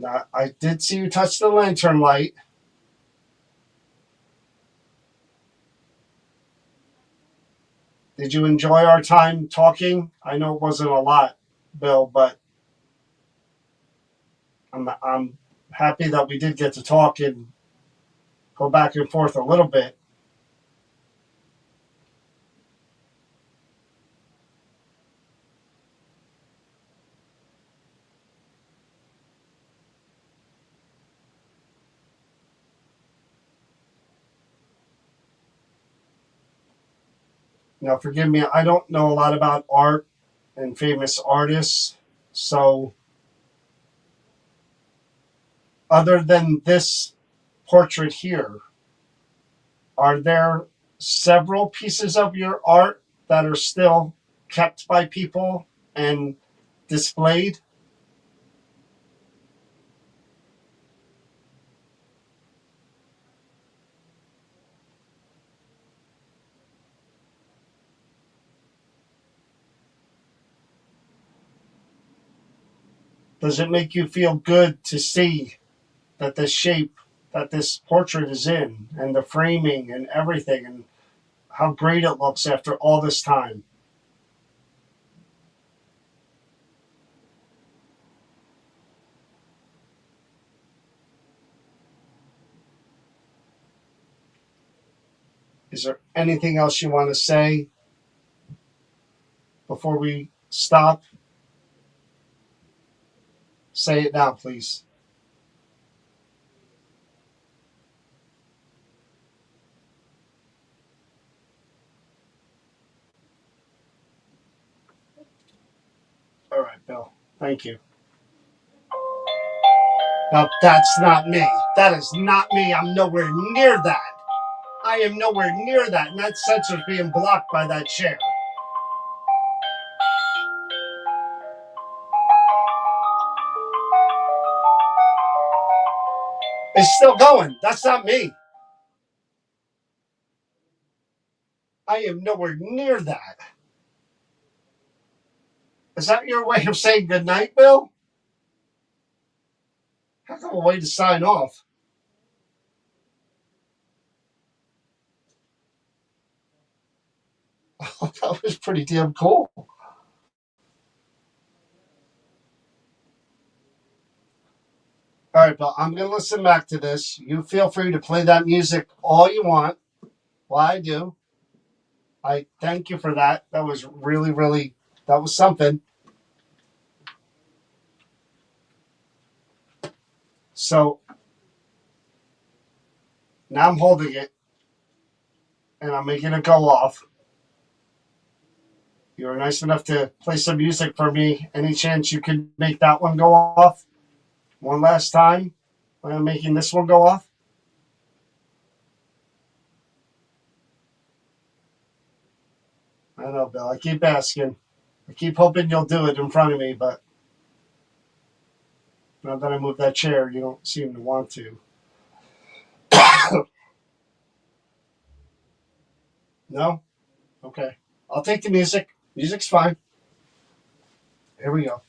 Now, I did see you touch the lantern light. Did you enjoy our time talking? I know it wasn't a lot, Bill, but I'm happy that we did get to talk and go back and forth a little bit. Now, forgive me, I don't know a lot about art and famous artists. So, other than this portrait here, are there several pieces of your art that are still kept by people and displayed? Does it make you feel good to see that the shape that this portrait is in and the framing and everything and how great it looks after all this time? Is there anything else you want to say before we stop? Say it now, please. All right, Bill. Thank you. Now, that's not me. That is not me. I'm nowhere near that. I am nowhere near that. And that sensor's being blocked by that chair. It's still going. That's not me. I am nowhere near that. Is that your way of saying goodnight, Bill? Heck of a way to sign off. That was pretty damn cool. All right, Bill, I'm going to listen back to this. You feel free to play that music all you want. Well, I do. I thank you for that. That was really, really, that was something. So now I'm holding it and I'm making it go off. You were nice enough to play some music for me. Any chance you could make that one go off one last time? I'm making this one go off. I don't know, Bill. I keep asking. I keep hoping you'll do it in front of me, but now that I move that chair, you don't seem to want to. No? Okay. I'll take the music. Music's fine. Here we go.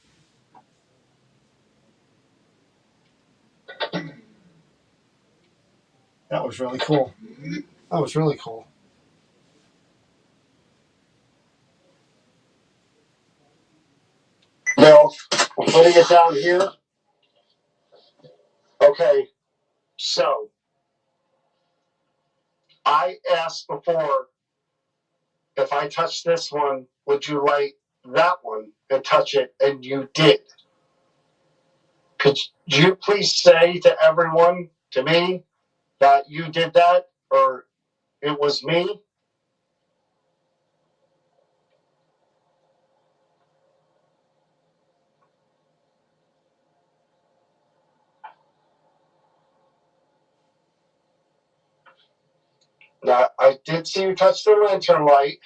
That was really cool. That was really cool. Bill, we're putting it down here. Okay. So I asked before if I touch this one, would you like that one and touch it? And you did. Could you please say to everyone, to me, that you did that or it was me? Now, I did see you touch the lantern light.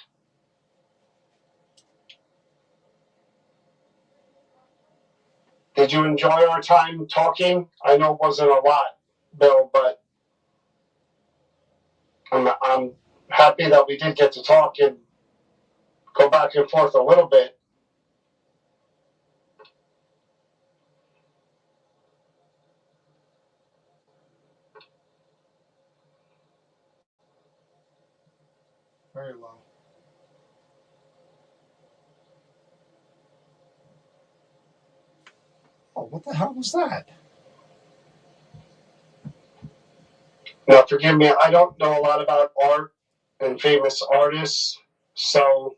Did you enjoy our time talking? I know it wasn't a lot, Bill, but I'm happy that we did get to talk and go back and forth a little bit. Very low. Oh, what the hell was that? Now, forgive me, I don't know a lot about art and famous artists, so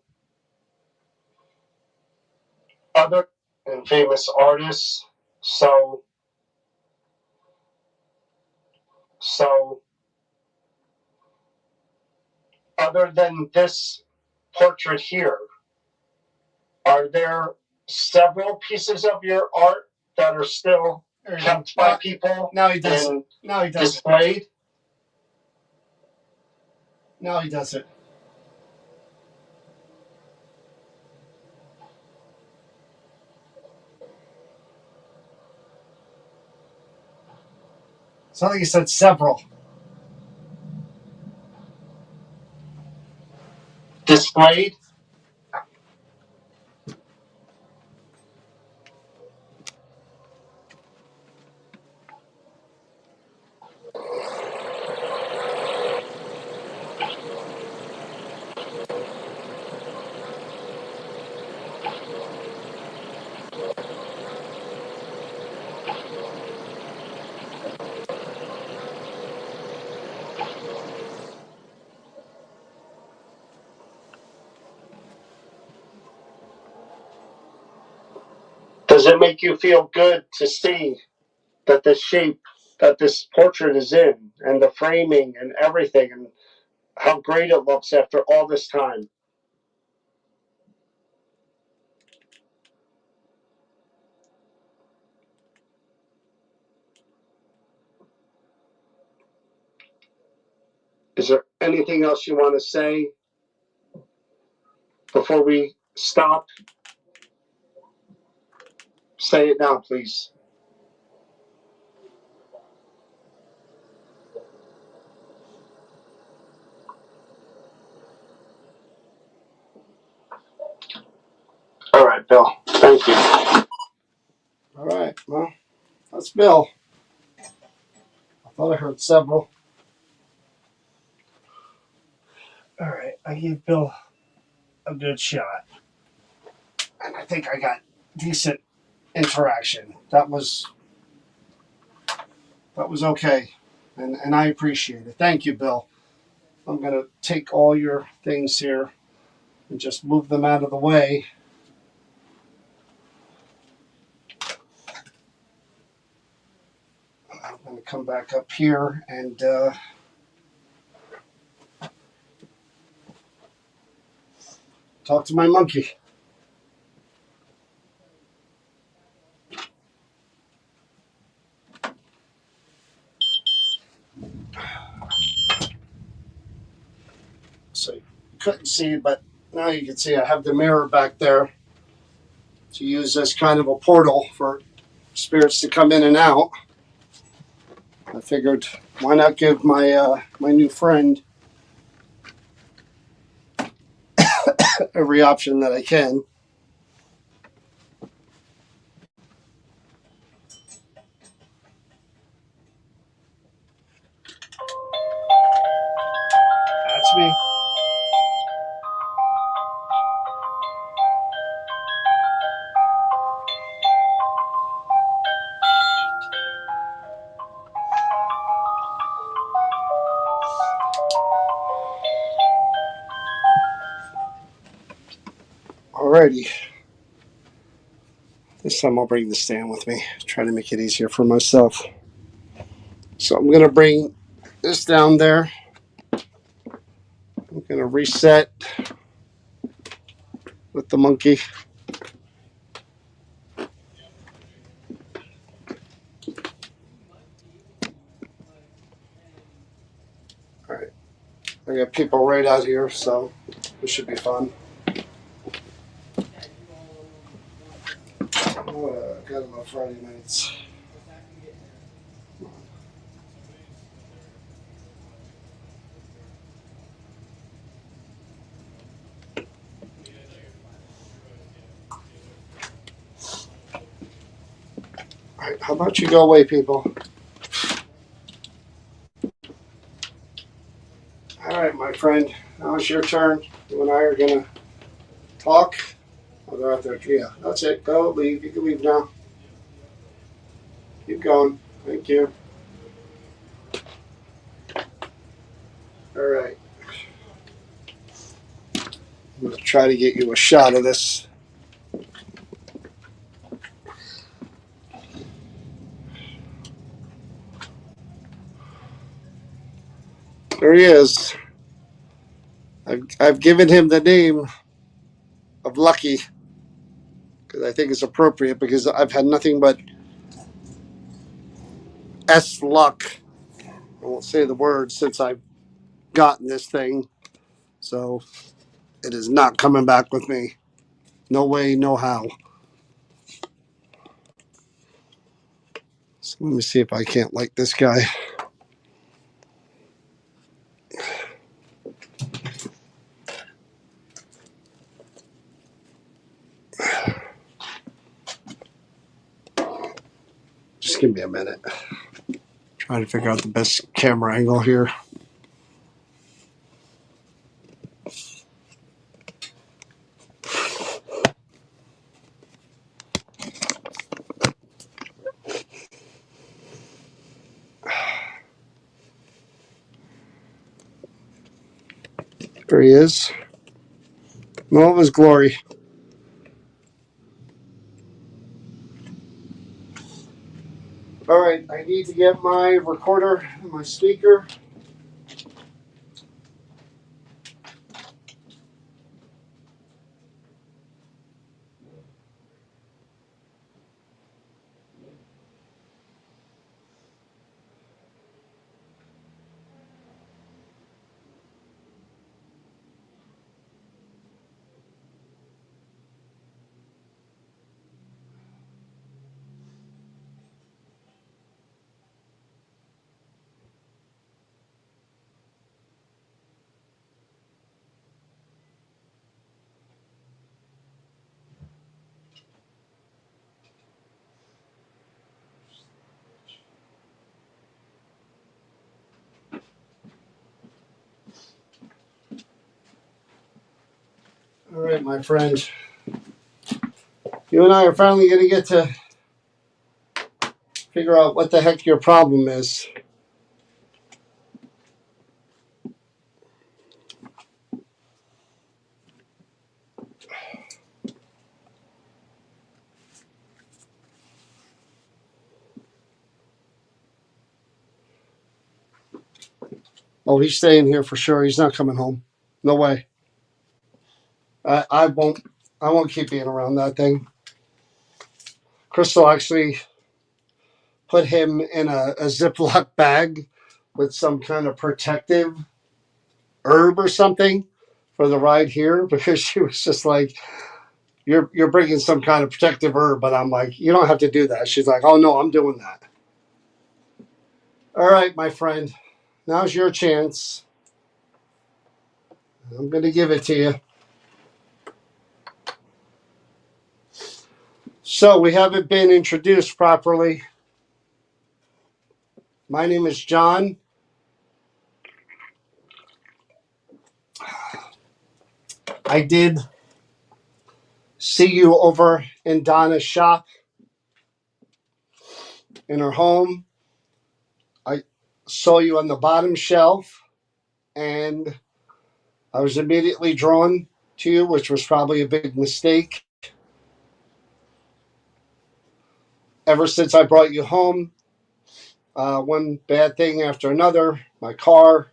other and famous artists, so so other than this portrait here, are there several pieces of your art that are still kept by people? No, he doesn't. No, he doesn't. Displayed? Now he does it. So I think he said several. Displayed. Does it make you feel good to see that the shape that this portrait is in and the framing and everything and how great it looks after all this time? Is there anything else you want to say before we stop? Say it now, please. All right, Bill. Thank you. All right. Well, that's Bill. I thought I heard several. All right. I gave Bill a good shot. And I think I got decent interaction. That was okay. And I appreciate it. Thank you, Bill. I'm going to take all your things here and just move them out of the way. I'm going to come back up here and talk to my monkey. So you couldn't see, but now you can see I have the mirror back there to use as kind of a portal for spirits to come in and out. I figured, why not give my my new friend every option that I can. That's me. Alrighty. This time I'll bring the stand with me. Try to make it easier for myself. So I'm gonna bring this down there. I'm gonna reset with the monkey. Alright. I got people right out here, so this should be fun. Gotta love Friday nights. Alright, how about you go away, people? Alright, my friend. Now it's your turn. You and I are gonna talk. Oh, they're out there. Yeah, that's it. Go, leave. You can leave now. Keep going. Thank you. Alright. I'm gonna try to get you a shot of this. There he is. I've given him the name of Lucky because I think it's appropriate because I've had nothing but S luck. I won't say the word since I've gotten this thing. So it is not coming back with me. No way, no how. So let me see if I can't like this guy. Just give me a minute. Trying to figure out the best camera angle here. There he is. In all of his glory. All right, I need to get my recorder and my speaker. All right, my friend. You and I are finally going to get to figure out what the heck your problem is. Oh, he's staying here for sure. He's not coming home. No way. I won't. I won't keep being around that thing. Crystal actually put him in a Ziploc bag with some kind of protective herb or something for the ride here because she was just like, "You're bringing some kind of protective herb," but I'm like, "You don't have to do that." She's like, "Oh no, I'm doing that." All right, my friend. Now's your chance. I'm going to give it to you. So we haven't been introduced properly. My name is John. I did see you over in Donna's shop in her home. I saw you on the bottom shelf and I was immediately drawn to you, which was probably a big mistake. Ever since I brought you home, one bad thing after another, my car,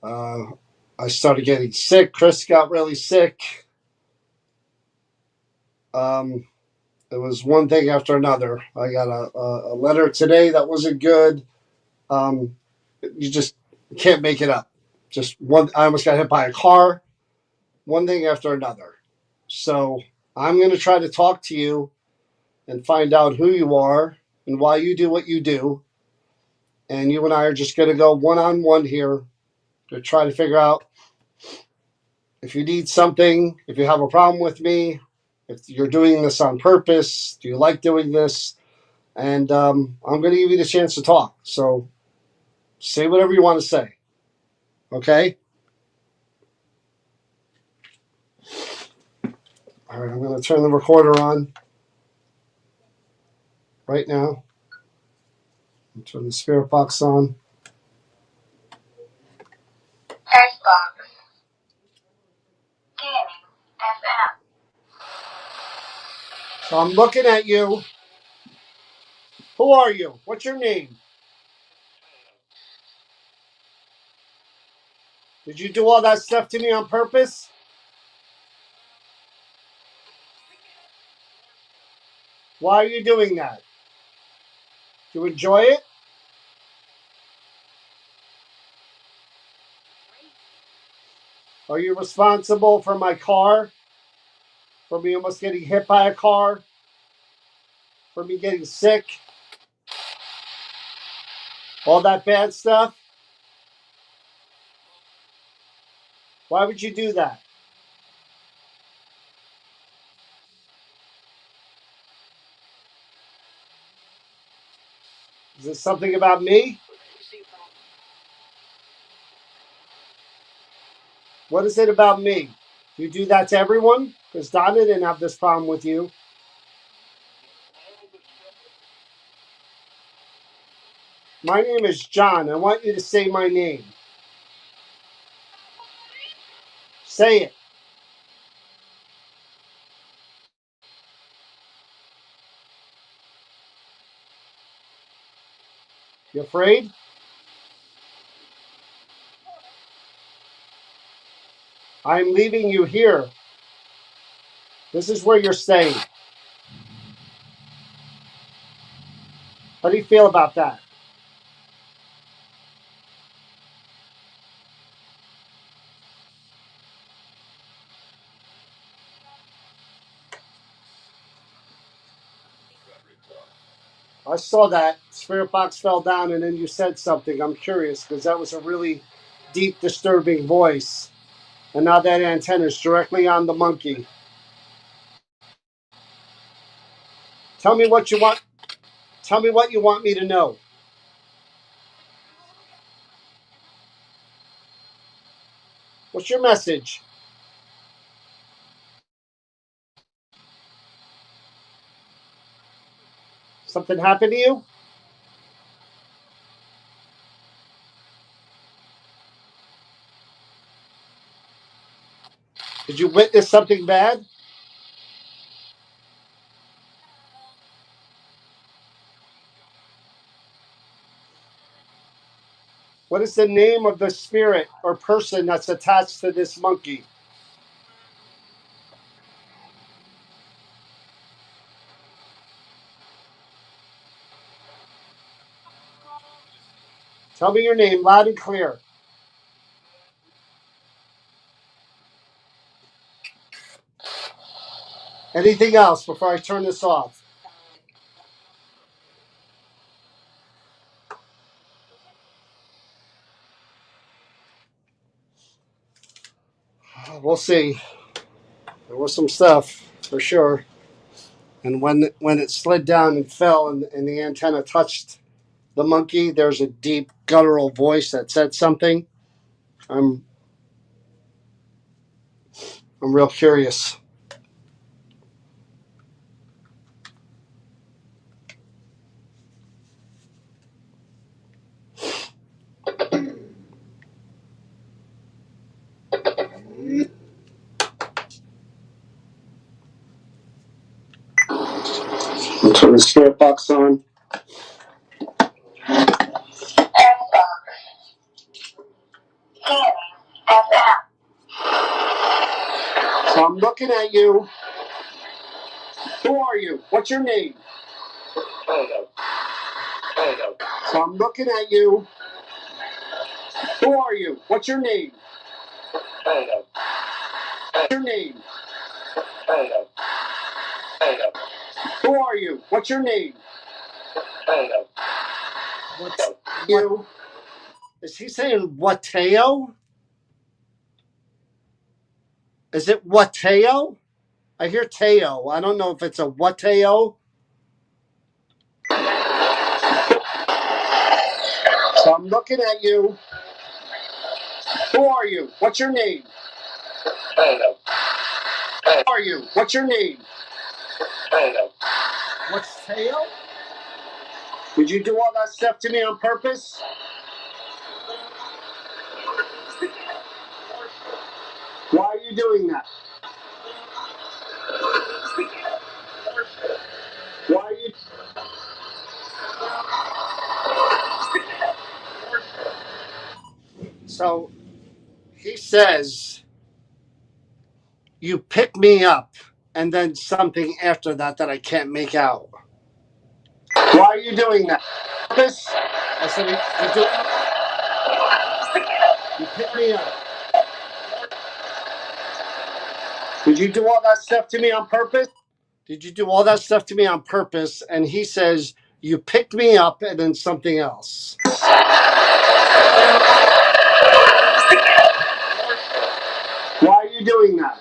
uh, I started getting sick. Chris got really sick. It was one thing after another. I got a letter today that wasn't good. Um, you just can't make it up. Just one. I almost got hit by a car. One thing after another. So I'm going to try to talk to you and find out who you are and why you do what you do. And you and I are just going to go one on one here to try to figure out if you need something, if you have a problem with me, if you're doing this on purpose, do you like doing this? And I'm going to give you the chance to talk. So say whatever you want to say. Okay? All right, I'm going to turn the recorder on right now. Turn the spirit box on. Xbox. Gaming. FM. So I'm looking at you. Who are you? What's your name? Did you do all that stuff to me on purpose? Why are you doing that? Do you enjoy it? Are you responsible for my car? For me almost getting hit by a car? For me getting sick? All that bad stuff? Why would you do that? Is it something about me? What is it about me? Do you do that to everyone? Because Donna didn't have this problem with you. My name is John. I want you to say my name. Say it. You afraid? I'm leaving you here. This is where you're staying. How do you feel about that? I saw that spirit box fell down and then you said something. I'm curious because that was a really deep, disturbing voice. And now that antenna is directly on the monkey. Tell me what you want. Tell me what you want me to know. What's your message? Something happened to you? Did you witness something bad? What is the name of the spirit or person that's attached to this monkey? Tell me your name loud and clear. Anything else before I turn this off? We'll see. There was some stuff for sure. And when it slid down and fell and the antenna touched the monkey, there's a deep guttural voice that said something. I'm I'm real curious. I'll turn the spirit box on. So I'm looking at you. Who are you? What's your name? So I'm looking at you. Who are you? What's your name? What's your name? Who are you? What's your name? What's you? Is he saying Wateo? Is it Wateo? I hear Teo. I don't know if it's a Wateo. So I'm looking at you. Who are you? What's your name? Who are you? What's your name? What's Teo? Did you do all that stuff to me on purpose? Why are you doing that? Why are you? So he says, you pick me up, and then something after that that I can't make out. Why are you doing that? Purpose? I said, you pick me up. Did you do all that stuff to me on purpose? Did you do all that stuff to me on purpose? And he says, you picked me up and then something else. Why are you doing that?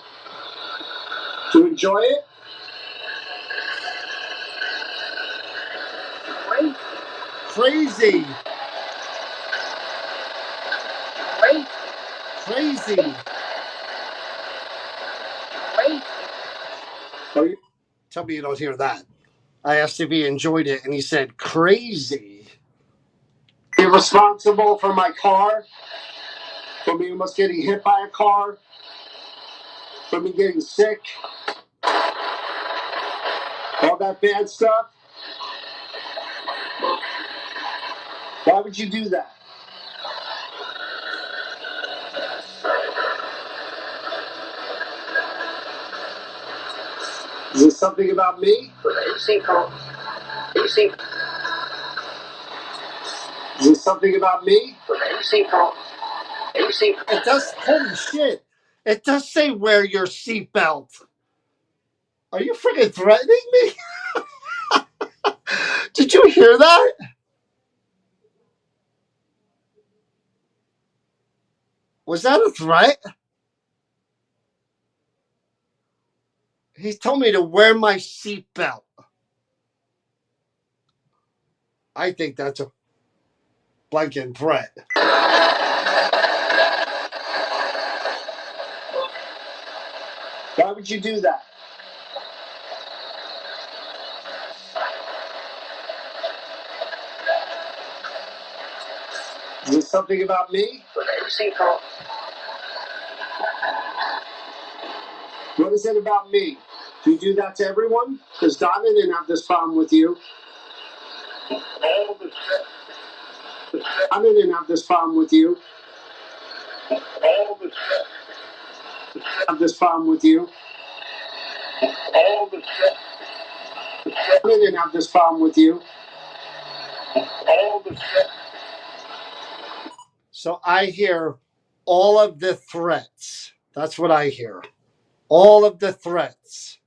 To enjoy it? Crazy. Crazy. Oh, tell me you don't hear that. I asked if he enjoyed it, and he said, crazy. You're responsible for my car, for me almost getting hit by a car, for me getting sick, all that bad stuff. Why would you do that? Is this something about me? Is this something about me? It does. Holy shit! It does say wear your seatbelt. Are you freaking threatening me? Did you hear that? Was that a threat? He told me to wear my seatbelt. I think that's a blanket threat. Why would you do that? Is this something about me? What is it about me? Do you do that to everyone? Because Donna didn't have this problem with you. Donna didn't have this problem with you. Have this problem with you. Donna didn't have this problem with you. So I hear all of the threats. That's what I hear. All of the threats.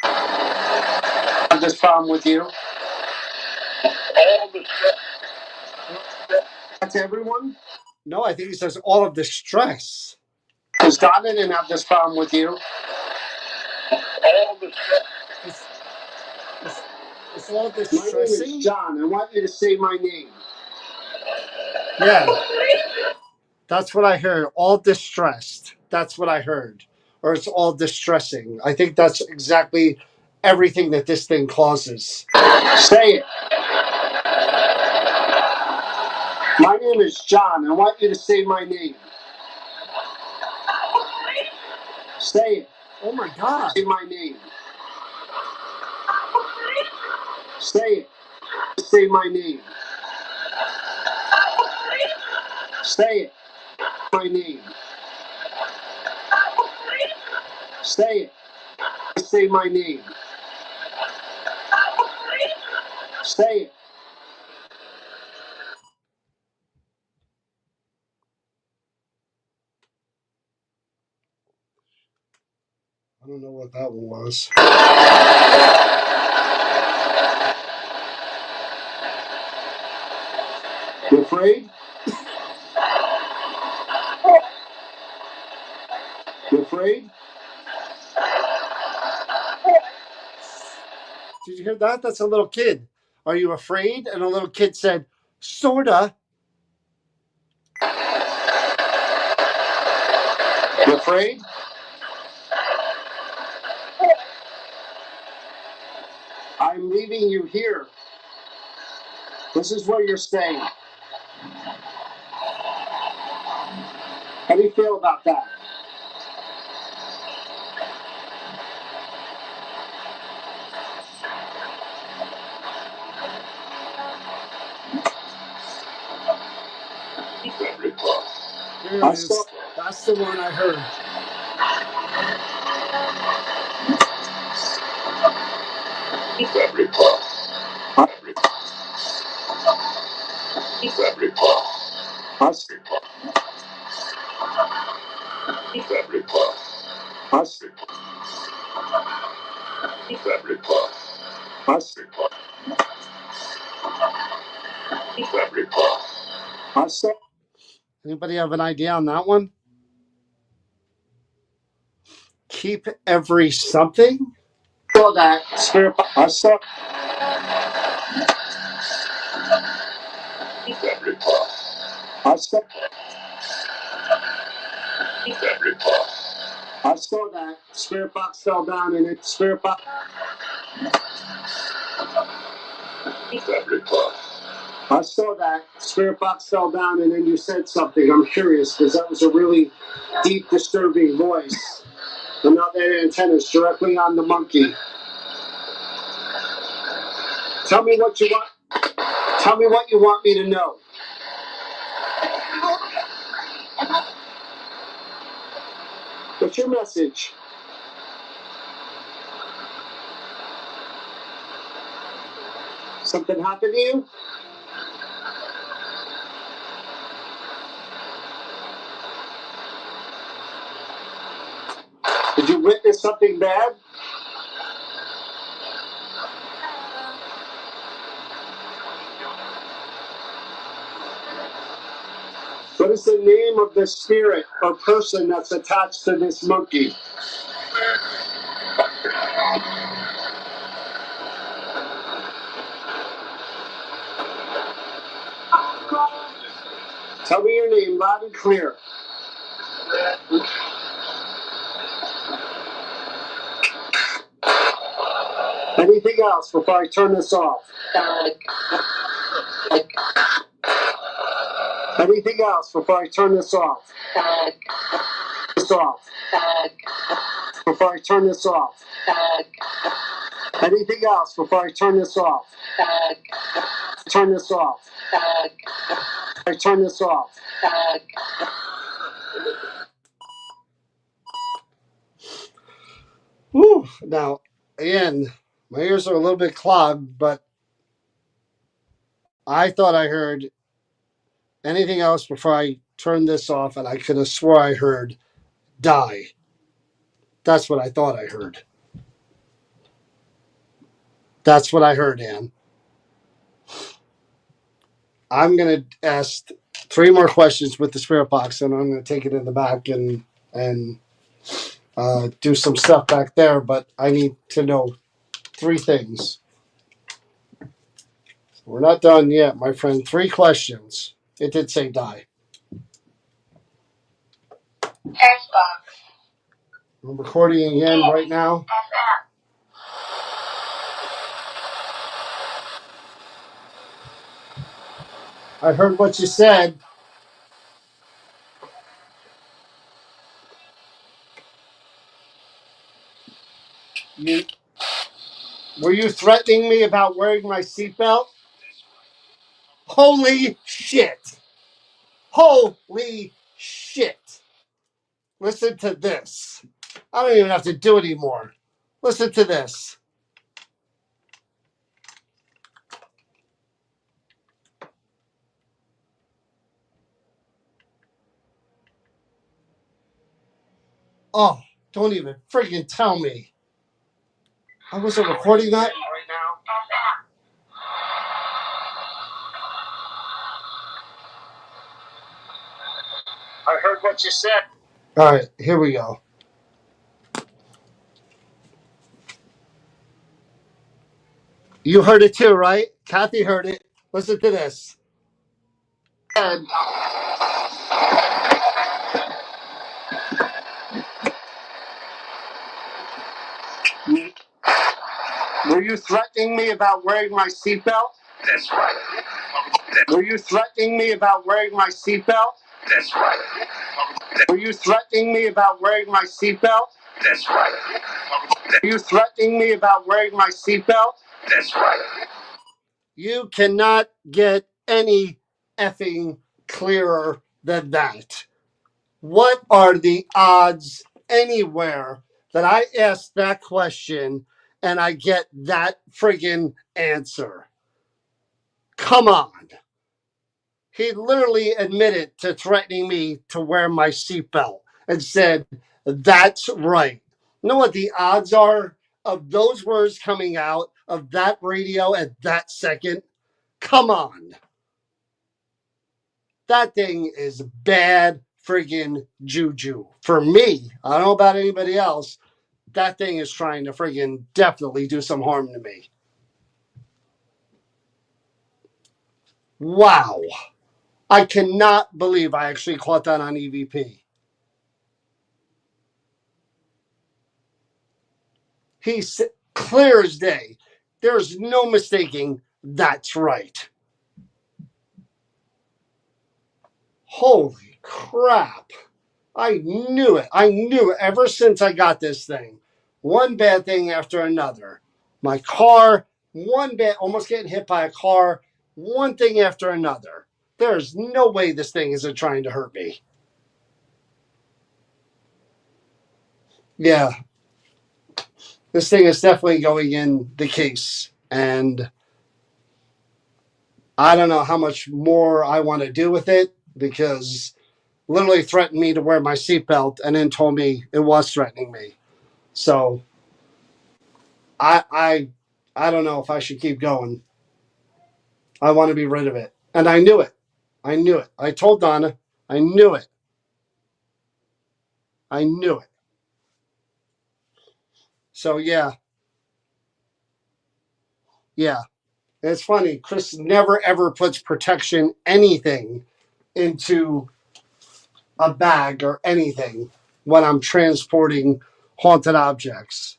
Have this problem with you. That's everyone? No, I think he says all of the stress. Because Donna didn't have this problem with you. It's all the stressing. My name is John. I want you to say my name. Yeah. That's what I heard. All distressed. That's what I heard. Or it's all distressing. I think that's exactly everything that this thing causes. Say it. My name is John. I want you to say my name. Say it. Oh my God. Say my name. Say it. Say my name. Say it. My name. Say it. Say my name. Say it. I don't know what that one was. You afraid? You afraid? Did you hear that? That's a little kid. Are you afraid? And a little kid said, sorta. You afraid? I'm leaving you here. This is where you're staying. How do you feel about that? Here it is. That's the one I heard. Us. Anybody have an idea on that one? Keep every something? I saw. I saw. I saw that spirit box fell down, and it spirit box. I saw that spirit box fell down, and then you said something. I'm curious because that was a really deep, disturbing voice. And now that antenna's directly on the monkey. Tell me what you want. Tell me what you want me to know. What's your message? Something happened to you? Did you witness something bad? What is the name of the spirit or person that's attached to this monkey? Tell me your name loud and clear. Anything else before I turn this off? Anything else before I turn this off? This off. Before I turn this off. Anything else before I turn this off? Turn this off. I turn this off. Whew. Now, again, my ears are a little bit clogged, but I thought I heard anything else before I turned this off, and I could have swore I heard die. That's what I thought I heard. That's what I heard, Ann. I'm going to ask 3 more questions with the spirit box, and I'm going to take it in the back and do some stuff back there, but I need to know 3 things. We're not done yet, my friend. 3 questions. It did say die. I'm recording again right now. I heard what you said. Were you threatening me about wearing my seatbelt? Holy shit. Holy shit. Listen to this. I don't even have to do it anymore. Listen to this. Oh, don't even freaking tell me. I wasn't recording that. I heard what you said. All right, here we go. You heard it too, right? Kathy heard it. Listen to this. Were you threatening me about wearing my seatbelt? That's right. Were you threatening me about wearing my seatbelt? That's right. Were you threatening me about wearing my seatbelt? That's right. Were you threatening me about wearing my seatbelt? That's right. You cannot get any effing clearer than that. What are the odds anywhere that I ask that question and I get that friggin' answer? Come on. He literally admitted to threatening me to wear my seatbelt and said, that's right. You know what the odds are of those words coming out of that radio at that second? Come on. That thing is bad friggin' juju. For me, I don't know about anybody else. That thing is trying to friggin' definitely do some harm to me. Wow. I cannot believe I actually caught that on EVP. He's clear as day. There's no mistaking that's right. Holy crap. I knew it. I knew it ever since I got this thing. One bad thing after another. My car, one bad, almost getting hit by a car, one thing after another. There's no way this thing isn't trying to hurt me. Yeah, this thing is definitely going in the case. And I don't know how much more I want to do with it because literally threatened me to wear my seatbelt and then told me it was threatening me. So I I I don't know if I should keep going. I want to be rid of it. And I knew it. I knew it. I told Donna, I knew it. I knew it. So yeah. It's funny. Chris never ever puts protection anything into a bag or anything when I'm transporting haunted objects.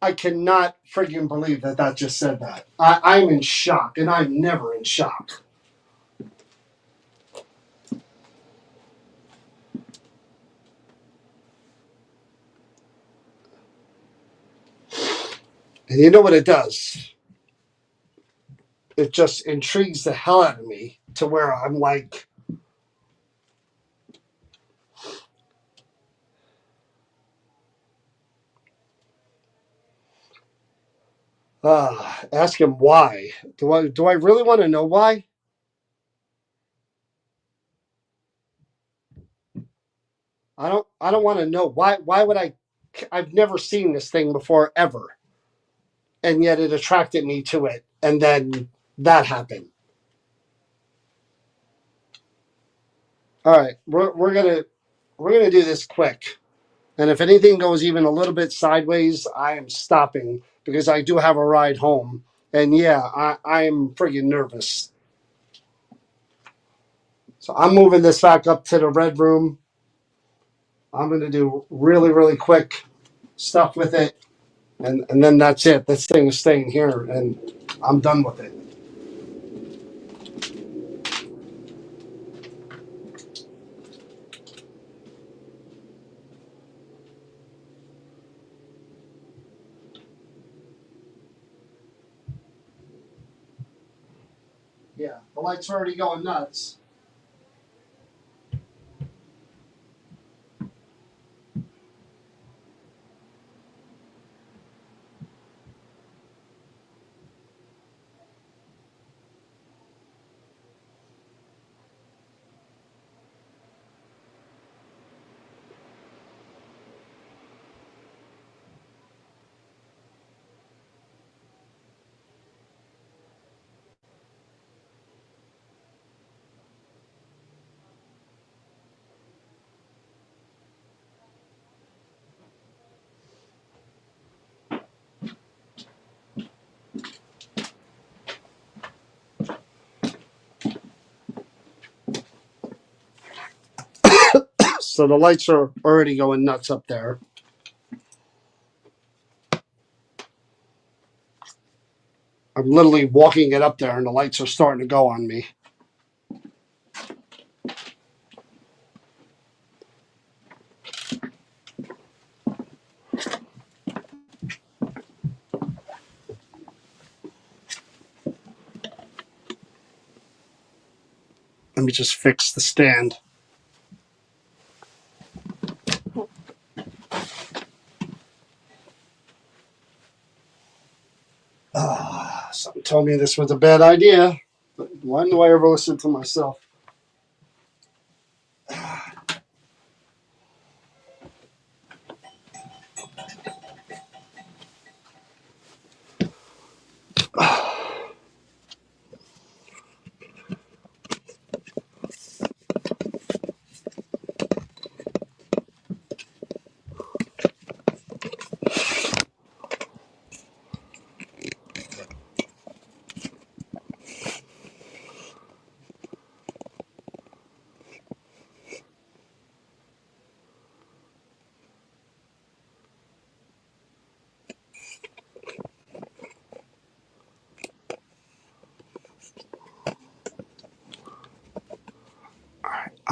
I cannot freaking believe that just said that. I'm in shock, and I'm never in shock. And you know what it does? It just intrigues the hell out of me to where I'm like, ask him why. Do I really want to know why? I don't want to know why would I've never seen this thing before ever. And yet it attracted me to it. And then that happened. All right, we're gonna do this quick. And if anything goes even a little bit sideways, I am stopping because I do have a ride home. And yeah, I'm friggin' nervous. So I'm moving this back up to the red room. I'm going to do really, really quick stuff with it. And then that's it. This thing is staying here and I'm done with it. Yeah, the light's already going nuts. So the lights are already going nuts up there. I'm literally walking it up there and the lights are starting to go on me. Let me just fix the stand. Something told me this was a bad idea. But why do I ever listen to myself?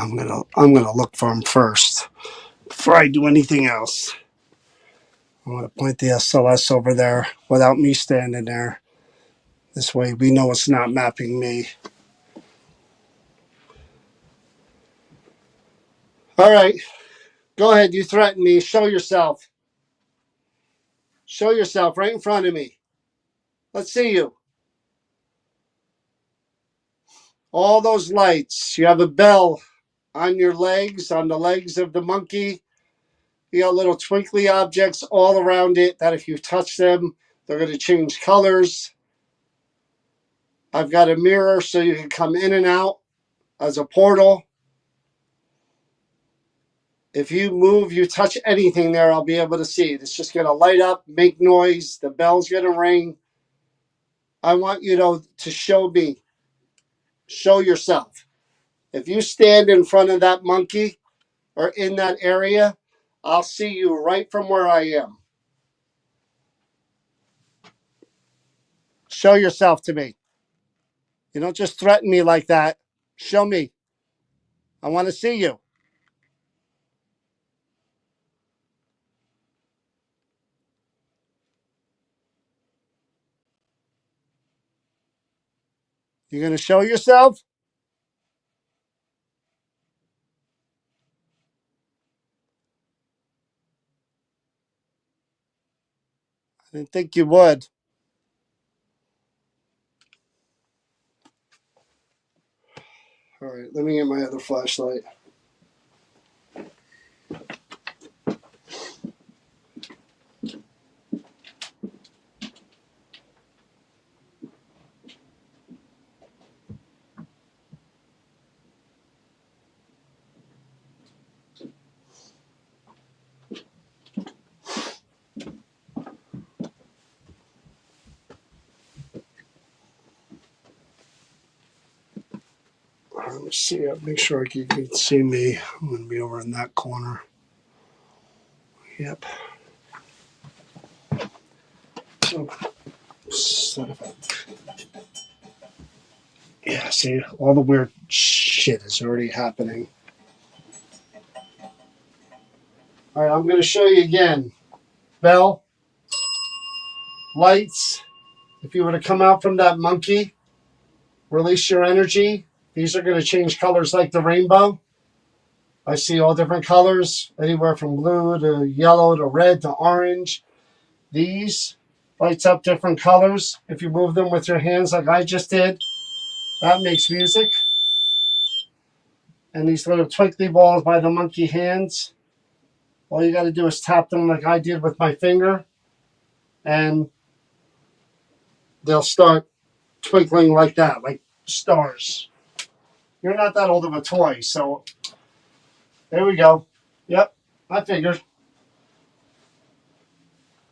I'm gonna look for them first before I do anything else. I'm gonna point the SLS over there without me standing there. This way we know it's not mapping me. All right, go ahead. You threaten me. Show yourself. Show yourself right in front of me. Let's see you. All those lights. You have a bell on your legs, on the legs of the monkey. You got little twinkly objects all around it that if you touch them, they're going to change colors. I've got a mirror so you can come in and out as a portal. If you move, you touch anything there, I'll be able to see it. It's just going to light up, make noise. The bell's going to ring. I want you to show me. Show yourself. If you stand in front of that monkey or in that area, I'll see you right from where I am. Show yourself to me. You don't just threaten me like that. Show me. I want to see you. You're going to show yourself? I didn't think you would. All right, let me get my other flashlight. Let me see. Make sure you can see me. I'm going to be over in that corner. Yep. So, yeah, see, all the weird shit is already happening. All right, I'm going to show you again. Bell, lights. If you were to come out from that monkey, release your energy. These are going to change colors like the rainbow. I see all different colors, anywhere from blue to yellow to red to orange. These lights up different colors. If you move them with your hands like I just did, that makes music. And these little twinkly balls by the monkey hands, all you got to do is tap them like I did with my finger, and they'll start twinkling like that, like stars. You're not that old of a toy, so there we go. Yep, I figured.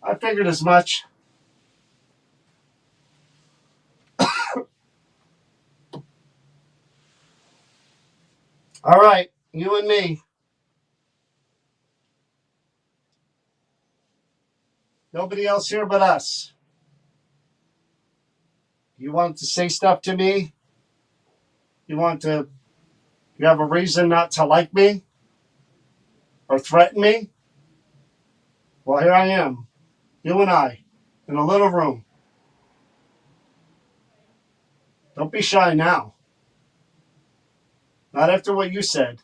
I figured as much. All right, you and me. Nobody else here but us. You want to say stuff to me? You have a reason not to like me or threaten me? Well, here I am, you and I, in a little room. Don't be shy now. Not after what you said.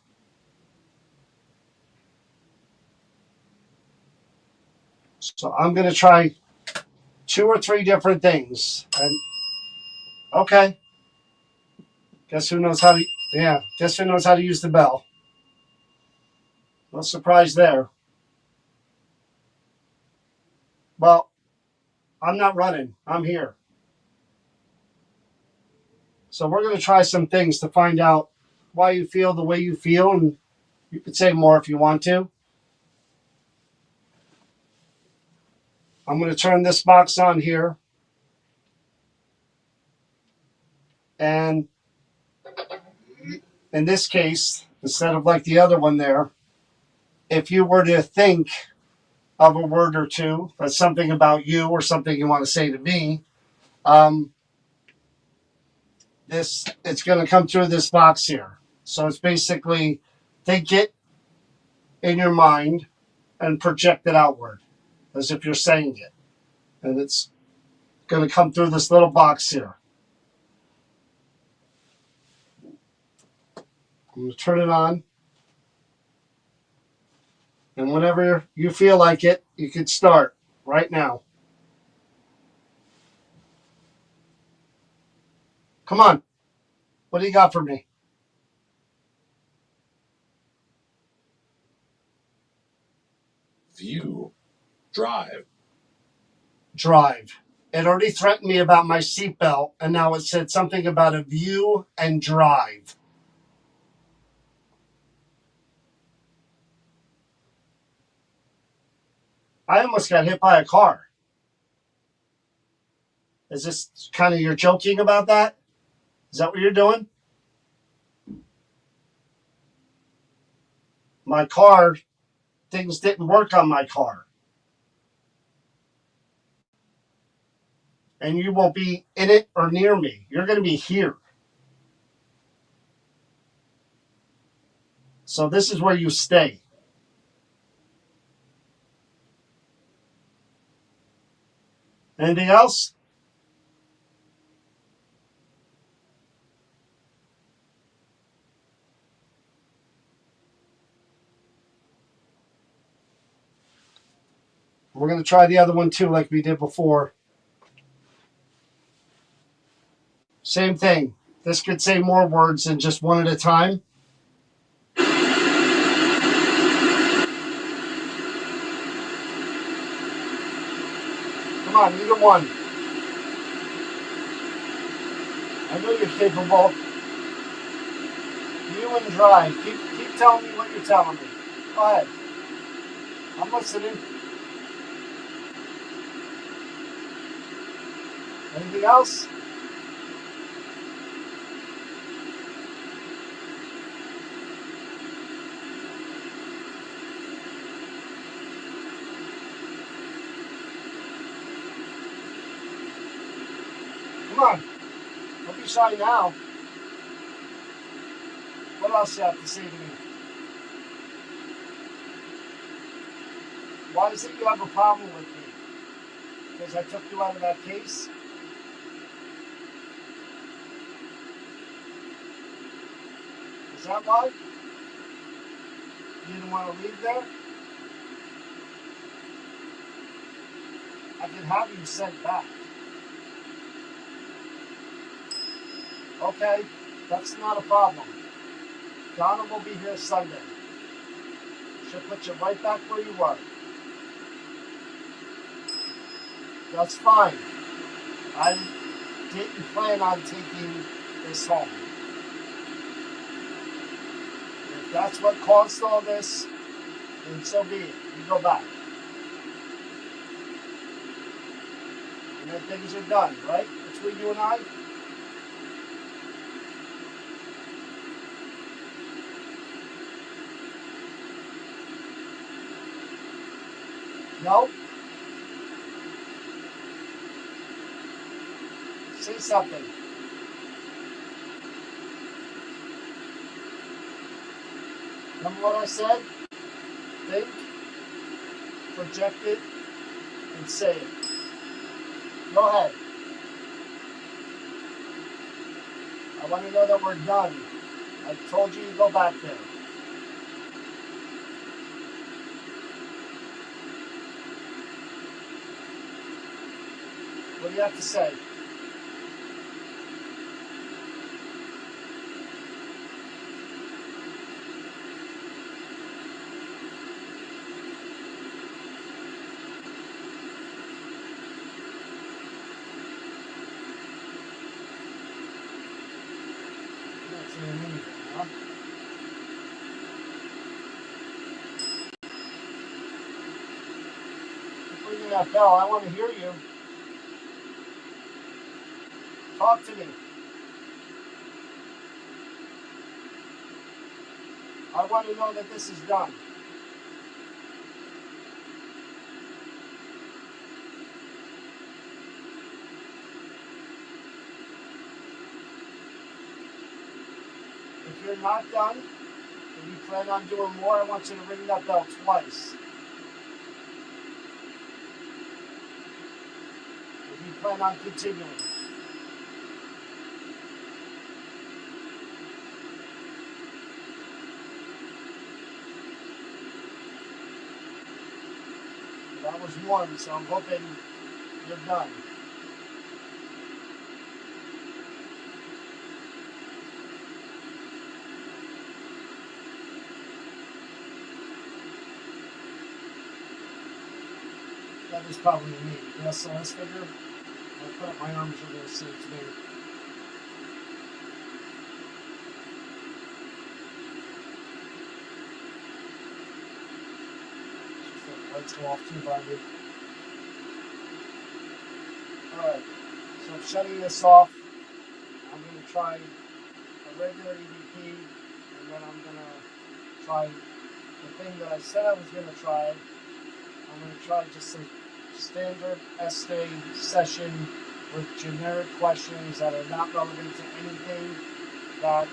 So I'm going to try 2 or 3 different things. And okay, guess who knows how to? Yeah, guess who knows how to use the bell? No surprise there. Well, I'm not running. I'm here. So we're going to try some things to find out why you feel the way you feel, and you could say more if you want to. I'm going to turn this box on here, and in this case, instead of like the other one there, if you were to think of a word or two that's something about you or something you want to say to me, it's going to come through this box here. So it's basically think it in your mind and project it outward as if you're saying it. And it's going to come through this little box here. I'm going to turn it on. And whenever you feel like it, you can start right now. Come on. What do you got for me? View. Drive. Drive. It already threatened me about my seatbelt, and now it said something about a view and drive. I almost got hit by a car. Is this kind of you're joking about that? Is that what you're doing? My car, things didn't work on my car. And you won't be in it or near me. You're going to be here. So this is where you stay. Anything else? We're going to try the other one too, like we did before. Same thing. This could say more words than just one at a time. Come on, either one. I know you're capable. You and drive. Keep telling me what you're telling me. Go ahead. I'm listening. Anything else? Come on. Don't be shy now. What else you have to say to me? Why is it you have a problem with me? Because I took you out of that case? Is that why? You didn't want to leave there? I can have you sent back. Okay, that's not a problem. Donna will be here Sunday. She'll put you right back where you were. That's fine. I didn't plan on taking this home. If that's what caused all this, then so be it. You go back. And then things are done, right? Between you and I? No? Say something. Remember what I said? Think, project it, and say it. Go ahead. I want to know that we're done. I told you to go back there. What do you have to say? You're not saying anything, huh? Keep ringing that bell. I want to hear you. Talk to me. I want to know that this is done. If you're not done and you plan on doing more, I want you to ring that bell twice. If you plan on continuing. That was one, so I'm hoping you're done. That is probably me. The SLS figure. I put up my arms, you're going to see it's me. Just let the lights go off too by me. Alright, so I'm shutting this off. I'm going to try a regular EVP, and then I'm going to try the thing that I said I was going to try. I'm going to try just a standard essay session with generic questions that are not relevant to anything that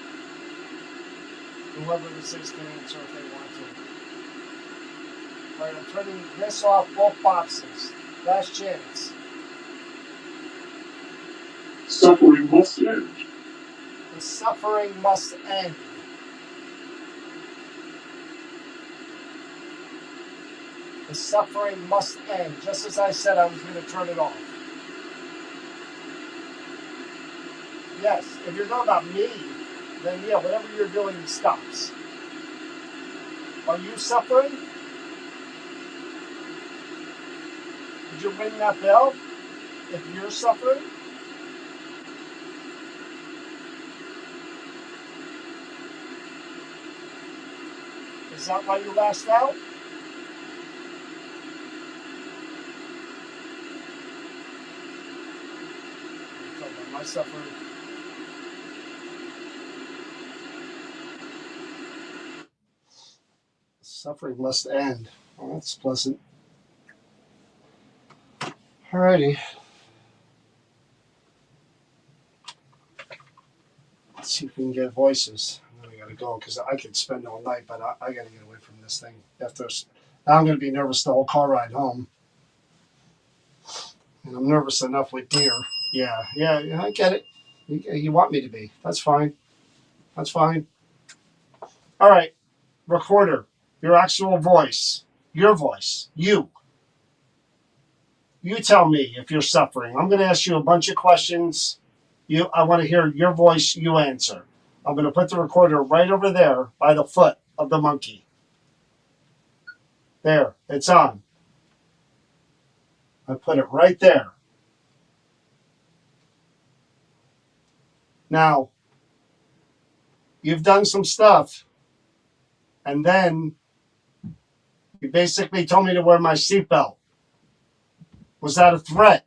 whoever this is can answer if they want to. Alright, I'm turning this off, both boxes. Last chance. Suffering must end. The suffering must end. The suffering must end. Just as I said I was going to turn it off. Yes, if you're talking about me, then yeah, whatever you're doing stops. Are you suffering? Did you ring that bell? If you're suffering? Is that why you lashed out? I'm talking about my suffering. Suffering must end. Well, that's pleasant. Alrighty. Let's see if we can get voices. I gotta go because I could spend all night, but I gotta get away from this thing. Now I'm gonna be nervous the whole car ride home. And I'm nervous enough with deer. Yeah, I get it. You want me to be. That's fine. That's fine. All right, recorder, your actual voice, your voice, you. You tell me if you're suffering. I'm going to ask you a bunch of questions. I want to hear your voice, you answer. I'm going to put the recorder right over there by the foot of the monkey. There, it's on. I put it right there. Now, you've done some stuff, and then you basically told me to wear my seatbelt. Was that a threat?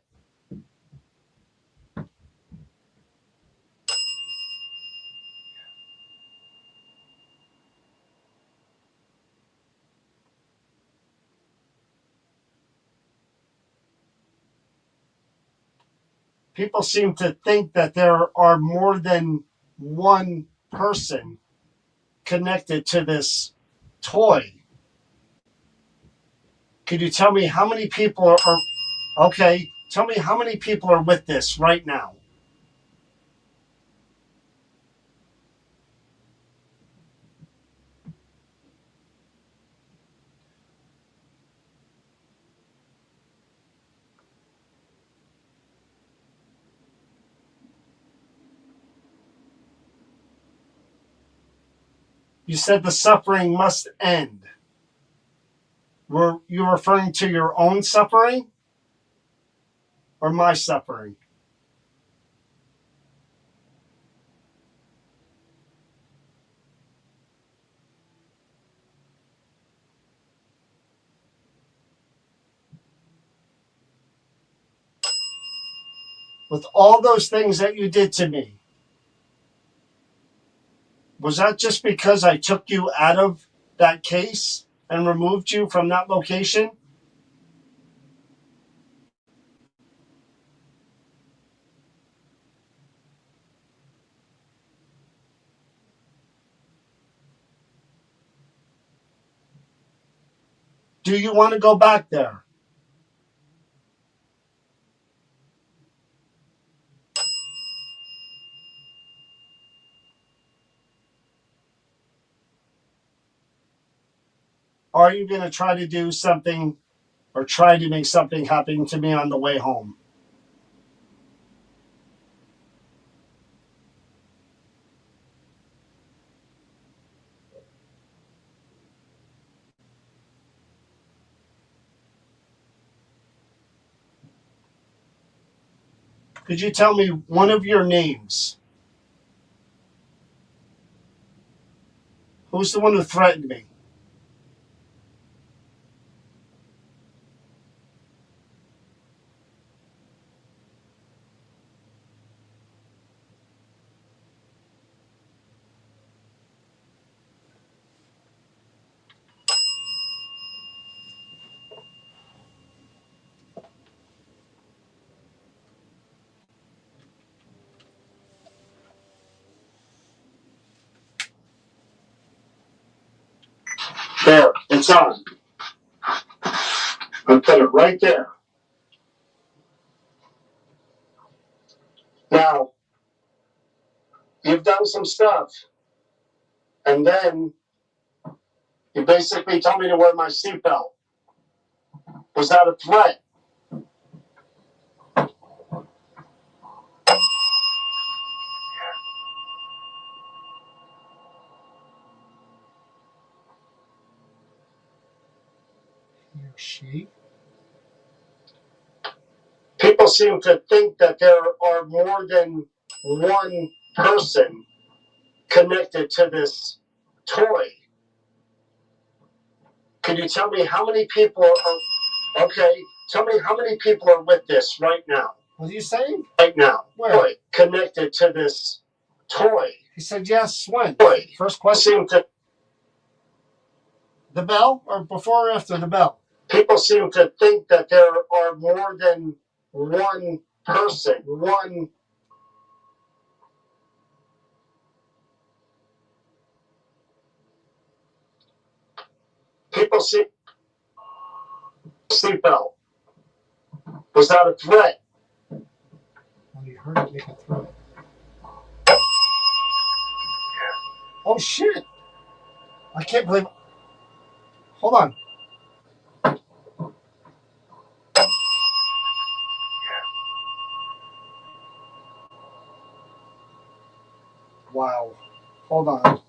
People seem to think that there are more than one person connected to this toy. Could you tell me how many people are okay? Tell me how many people are with this right now. You said the suffering must end. Were you referring to your own suffering or my suffering? With all those things that you did to me, was that just because I took you out of that case and removed you from that location? Do you want to go back there? Are you going to try to do something or try to make something happen to me on the way home? Could you tell me one of your names? Who's the one who threatened me? There, it's on. I put it right there. Now, you've done some stuff, and then you basically told me to wear my seatbelt. Was that a threat? He or she? People seem to think that there are more than one person connected to this toy. Can you tell me how many people are, okay, tell me how many people are with this right now? What are you saying? Right now. Where? Toy, connected to this toy. He said yes, when? Toy. First question? Seem to, the bell or before or after the bell? People seem to think that there are more than one person, one. People see seatbelt. Was that a threat? Well, you heard it make a threat. Oh shit! I can't believe. Hold on. Wow. Hold on.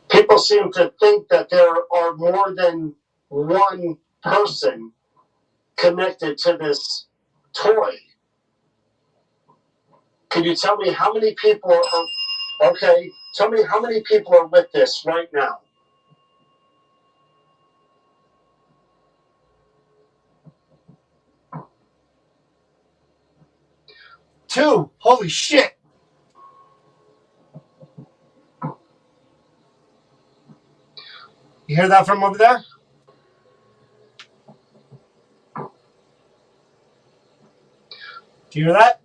People seem to think that there are more than one person connected to this toy. Can you tell me how many people are, okay, tell me how many people are with this right now? 2. Holy shit. You hear that from over there? Do you hear that?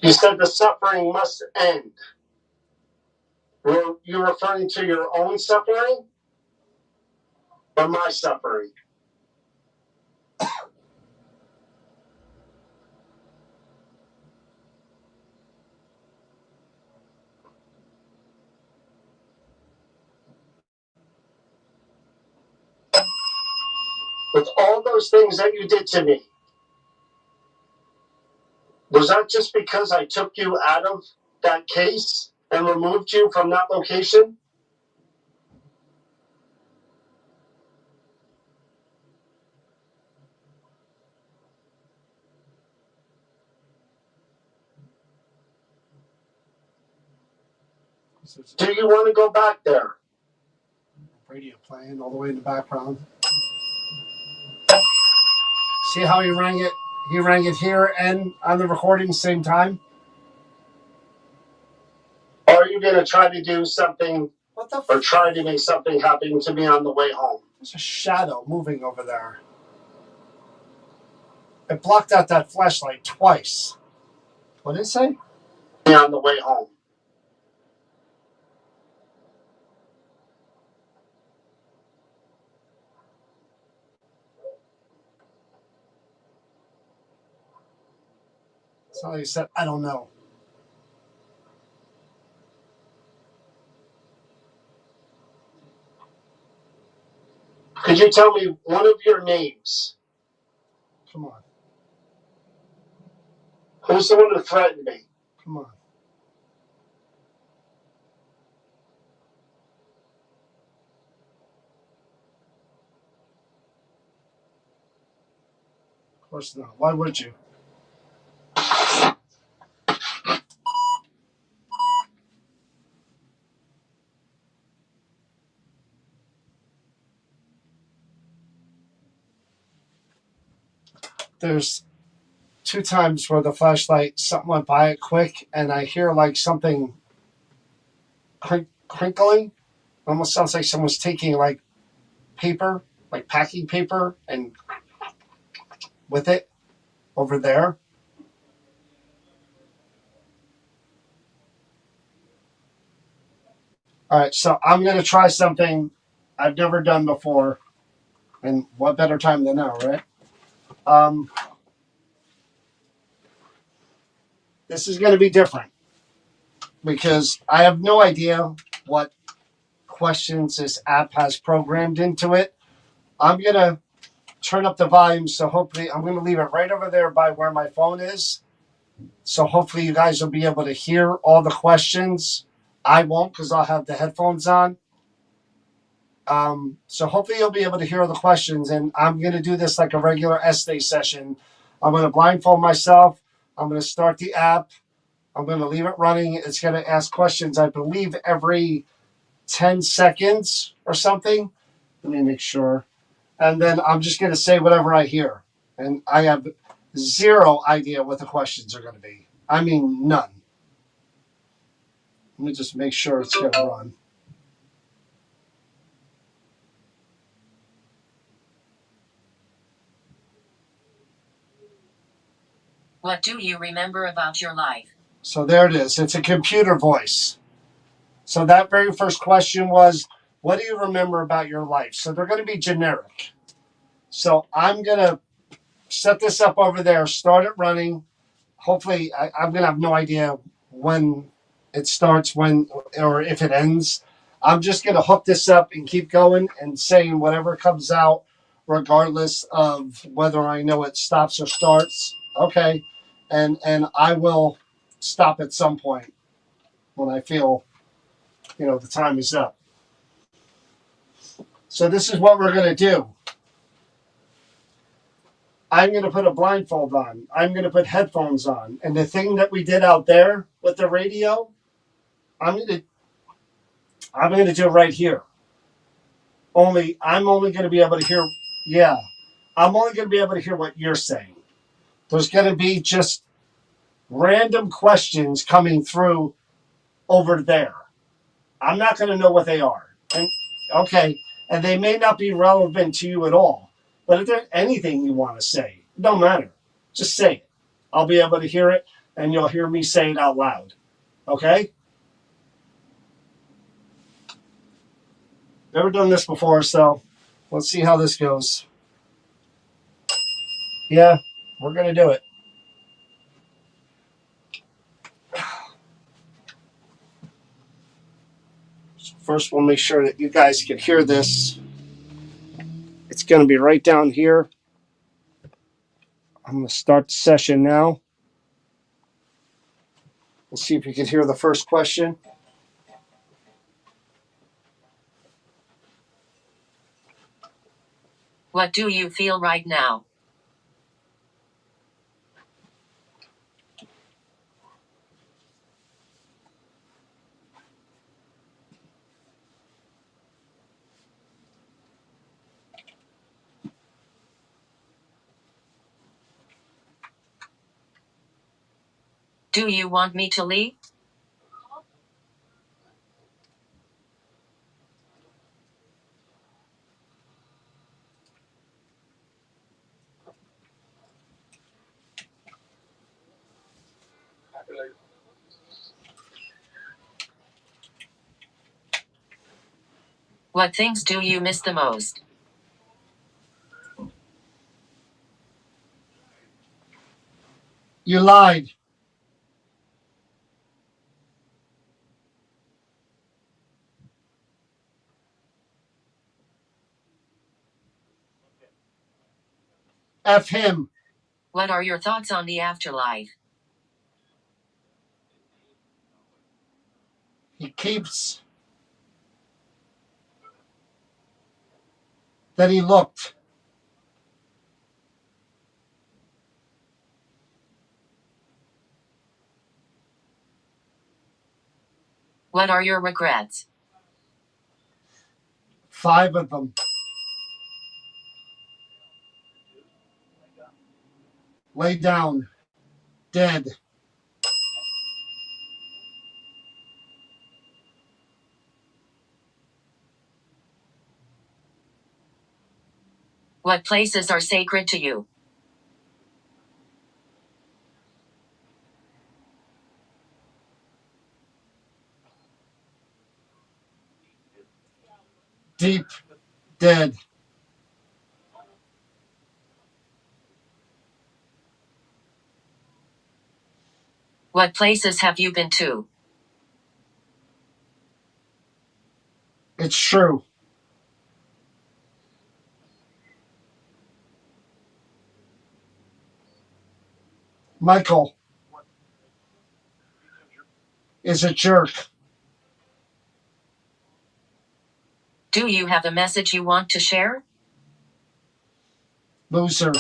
You said the suffering must end. Were you referring to your own suffering or my suffering? With all those things that you did to me, was that just because I took you out of that case and removed you from that location? Do you want to go back there? Radio playing all the way in the background. See how he rang it? He rang it here and on the recording same time. Or are you going to try to do something or try to make something happen to me on the way home? There's a shadow moving over there. It blocked out that flashlight twice. What did it say? On the way home. So he said, I don't know. Could you tell me one of your names? Come on. Who's the one who threatened me? Come on. Of course not. Why would you? There's 2 times where the flashlight, something went by it quick, and I hear like something crinkling. Almost sounds like someone's taking like paper, like packing paper, and with it over there. All right, so I'm going to try something I've never done before. And what better time than now, right? This is going to be different because I have no idea what questions this app has programmed into it. I'm going to turn up the volume, so hopefully I'm going to leave it right over there by where my phone is. So hopefully you guys will be able to hear all the questions. I won't because I'll have the headphones on. So hopefully you'll be able to hear all the questions, and I'm going to do this like a regular essay session. I'm going to blindfold myself. I'm going to start the app. I'm going to leave it running. It's going to ask questions, I believe, every 10 seconds or something. Let me make sure. And then I'm just going to say whatever I hear. And I have zero idea what the questions are going to be. I mean, none. Let me just make sure it's going to run. What do you remember about your life? So there it is. It's a computer voice. So that very first question was, what do you remember about your life? So they're going to be generic. So I'm going to set this up over there, start it running. Hopefully, I'm going to have no idea when it starts, when or if it ends. I'm just going to hook this up and keep going and saying whatever comes out, regardless of whether I know it stops or starts. Okay. And I will stop at some point when I feel, the time is up. So this is what we're going to do. I'm going to put a blindfold on. I'm going to put headphones on. And the thing that we did out there with the radio, I'm going to do it right here. I'm only going to be able to hear. Yeah, I'm only going to be able to hear what you're saying. There's going to be just random questions coming through over there. I'm not going to know what they are. And okay, and they may not be relevant to you at all. But if there's anything you want to say, it don't matter. Just say it. I'll be able to hear it, and you'll hear me say it out loud. Okay? Never done this before, so let's see how this goes. Yeah, we're going to do it. So first, we'll make sure that you guys can hear this. It's going to be right down here. I'm going to start the session now. We'll see if you can hear the first question. What do you feel right now? Do you want me to leave? What things do you miss the most? You lied. F him. What are your thoughts on the afterlife? He keeps. Then he looked. What are your regrets? 5 of them. Lay down. Dead. What places are sacred to you? Deep. Dead. What places have you been to? It's true. Michael is a jerk. Do you have a message you want to share? Loser.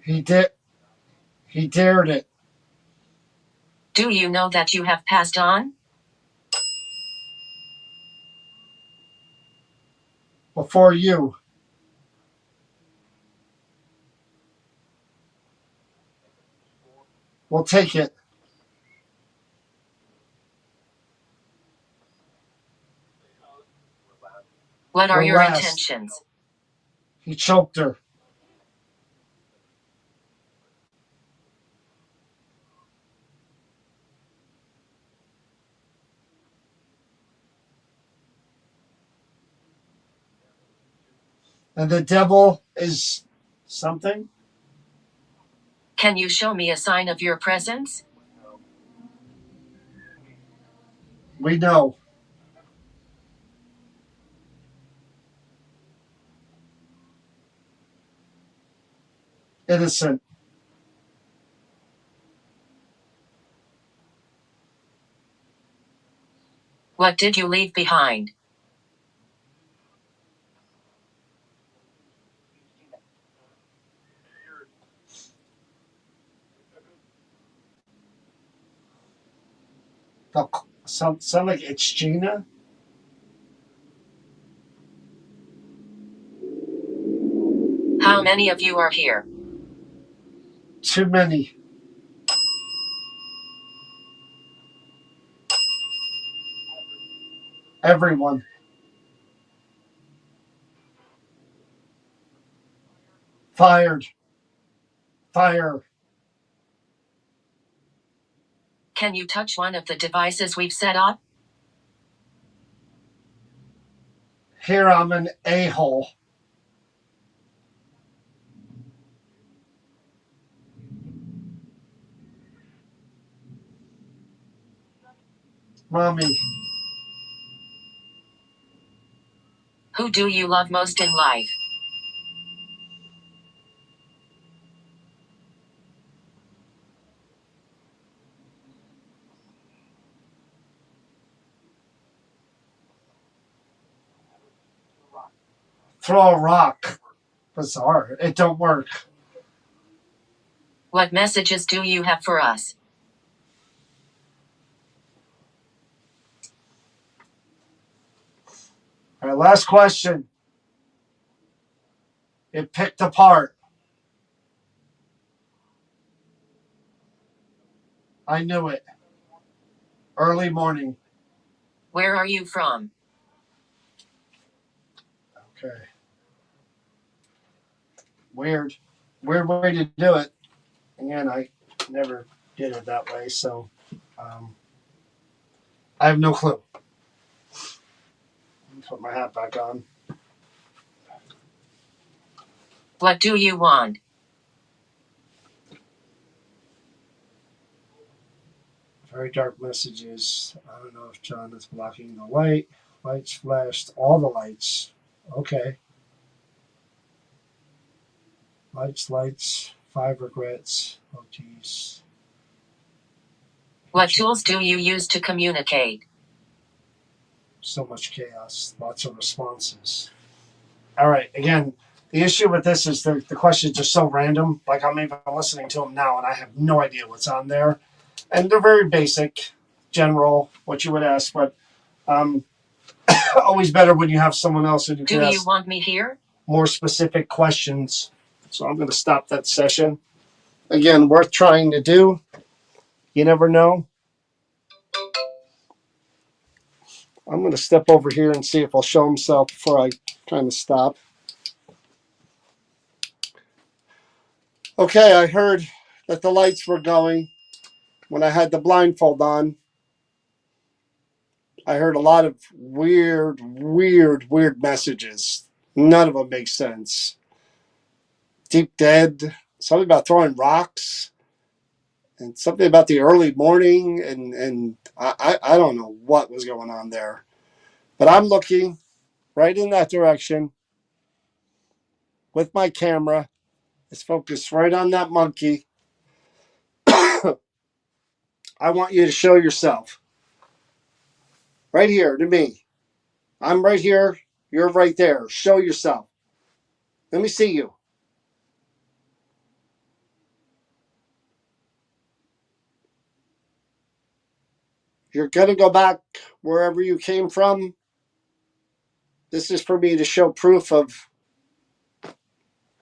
He did. He dared it. Do you know that you have passed on? Before you. We'll take it. What are We're your last. intentions? He choked her. And the devil is something? Can you show me a sign of your presence? We know. Innocent. What did you leave behind? Sound like it's Gina? How many of you are here? Too many. Everyone. Fired. Fire. Can you touch one of the devices we've set up? Here I'm an a-hole. Mommy. Who do you love most in life? Throw a rock. Bizarre. It don't work. What messages do you have for us? right, last question. It picked apart. I knew it. Early morning. Where are you from? Okay. Weird. Weird way to do it. Again, I never did it that way, so um, I have no clue. Let me put my hat back on. What do you want? Very dark messages. I don't know if John is blocking the light. Lights flashed. All the lights. Okay. Lights. 5 regrets. Oh, geez. What tools do you use to communicate? So much chaos. Lots of responses. All right. Again, the issue with this is the questions are so random. Like I'm even listening to them now, and I have no idea what's on there. And they're very basic, general, what you would ask. But always better when you have someone else who Do can you ask want me here? more specific questions. So I'm going to stop that session. Again, worth trying to do. You never know. I'm going to step over here and see if he'll show himself before I kind of stop. Okay, I heard that the lights were going when I had the blindfold on. I heard a lot of weird messages. None of them make sense. Deep dead, something about throwing rocks, and something about the early morning, and I don't know what was going on there. But I'm looking right in that direction with my camera. It's focused right on that monkey. I want you to show yourself. Right here to me. I'm right here. You're right there. Show yourself. Let me see you. You're going to go back wherever you came from. This is for me to show proof of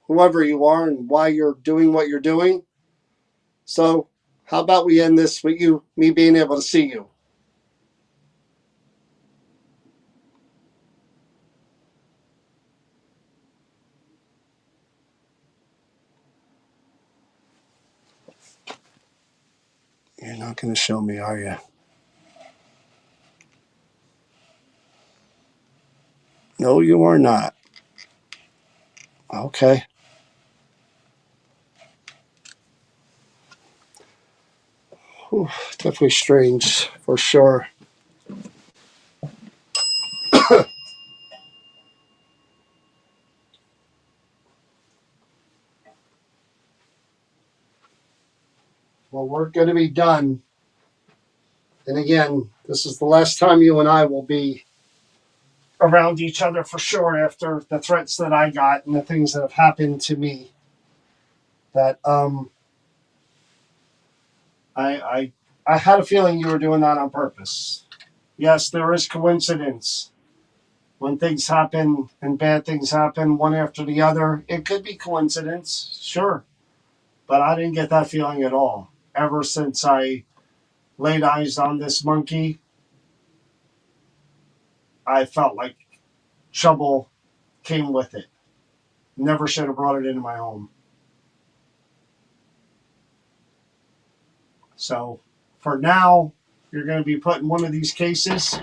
whoever you are and why you're doing what you're doing. So, how about we end this with me being able to see you? You're not going to show me, are you? No, you are not. Okay. Whew, definitely strange for sure. Well, we're going to be done. And again, this is the last time you and I will be around each other for sure after the threats that I got and the things that have happened to me. That I had a feeling you were doing that on purpose. Yes, there is coincidence. When things happen and bad things happen one after the other, it could be coincidence, sure. But I didn't get that feeling at all. Ever since I laid eyes on this monkey, I felt like trouble came with it. Never should have brought it into my home. So for now, you're going to be put in one of these cases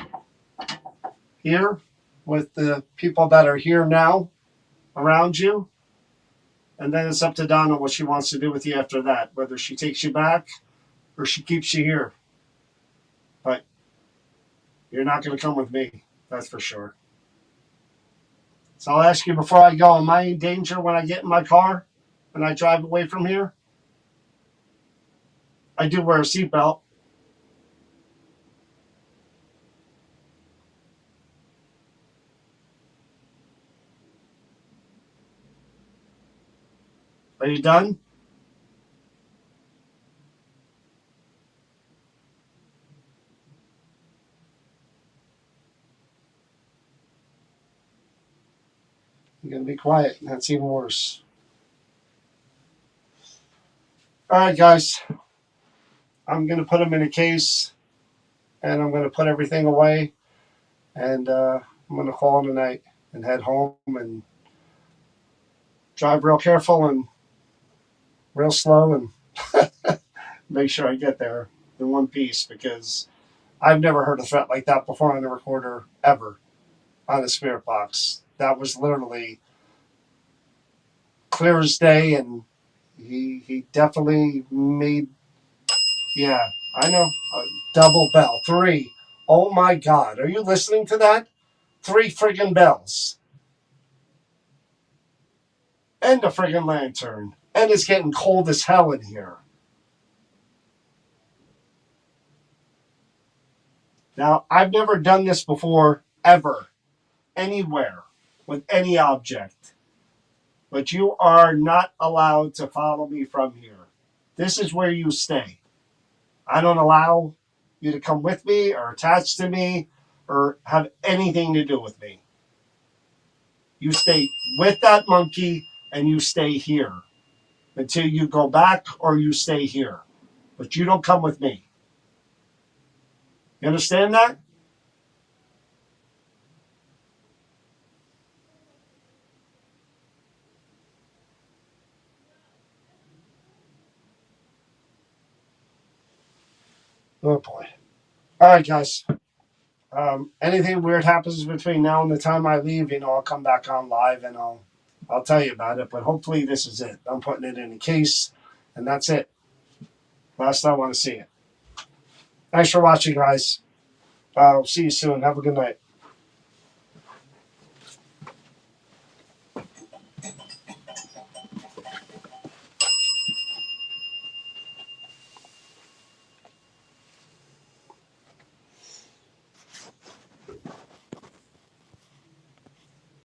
here with the people that are here now around you. And then it's up to Donna what she wants to do with you after that, whether she takes you back or she keeps you here. But you're not going to come with me, that's for sure. So I'll ask you before I go, am I in danger when I get in my car, when I drive away from here? I do wear a seatbelt. Are you done? I'm going to be quiet. That's even worse. All right, guys. I'm going to put them in a case, and I'm going to put everything away, and I'm going to call it a night and head home and drive real careful and real slow and make sure I get there in one piece, because I've never heard a threat like that before on a recorder ever on a spirit box. That was literally clear as day, and he definitely made, yeah, I know, a double bell, 3. Oh my God, are you listening to that? 3 friggin' bells. And a friggin' lantern. And it's getting cold as hell in here. Now, I've never done this before, ever, anywhere, with any object. But you are not allowed to follow me from here. This is where you stay. I don't allow you to come with me or attach to me or have anything to do with me. You stay with that monkey and you stay here until you go back or you stay here. But you don't come with me. You understand that? Oh boy. All right, guys. Anything weird happens between now and the time I leave, I'll come back on live and I'll tell you about it. But hopefully this is it. I'm putting it in a case, and that's it. Last I want to see it. Thanks for watching, guys. I'll see you soon. Have a good night.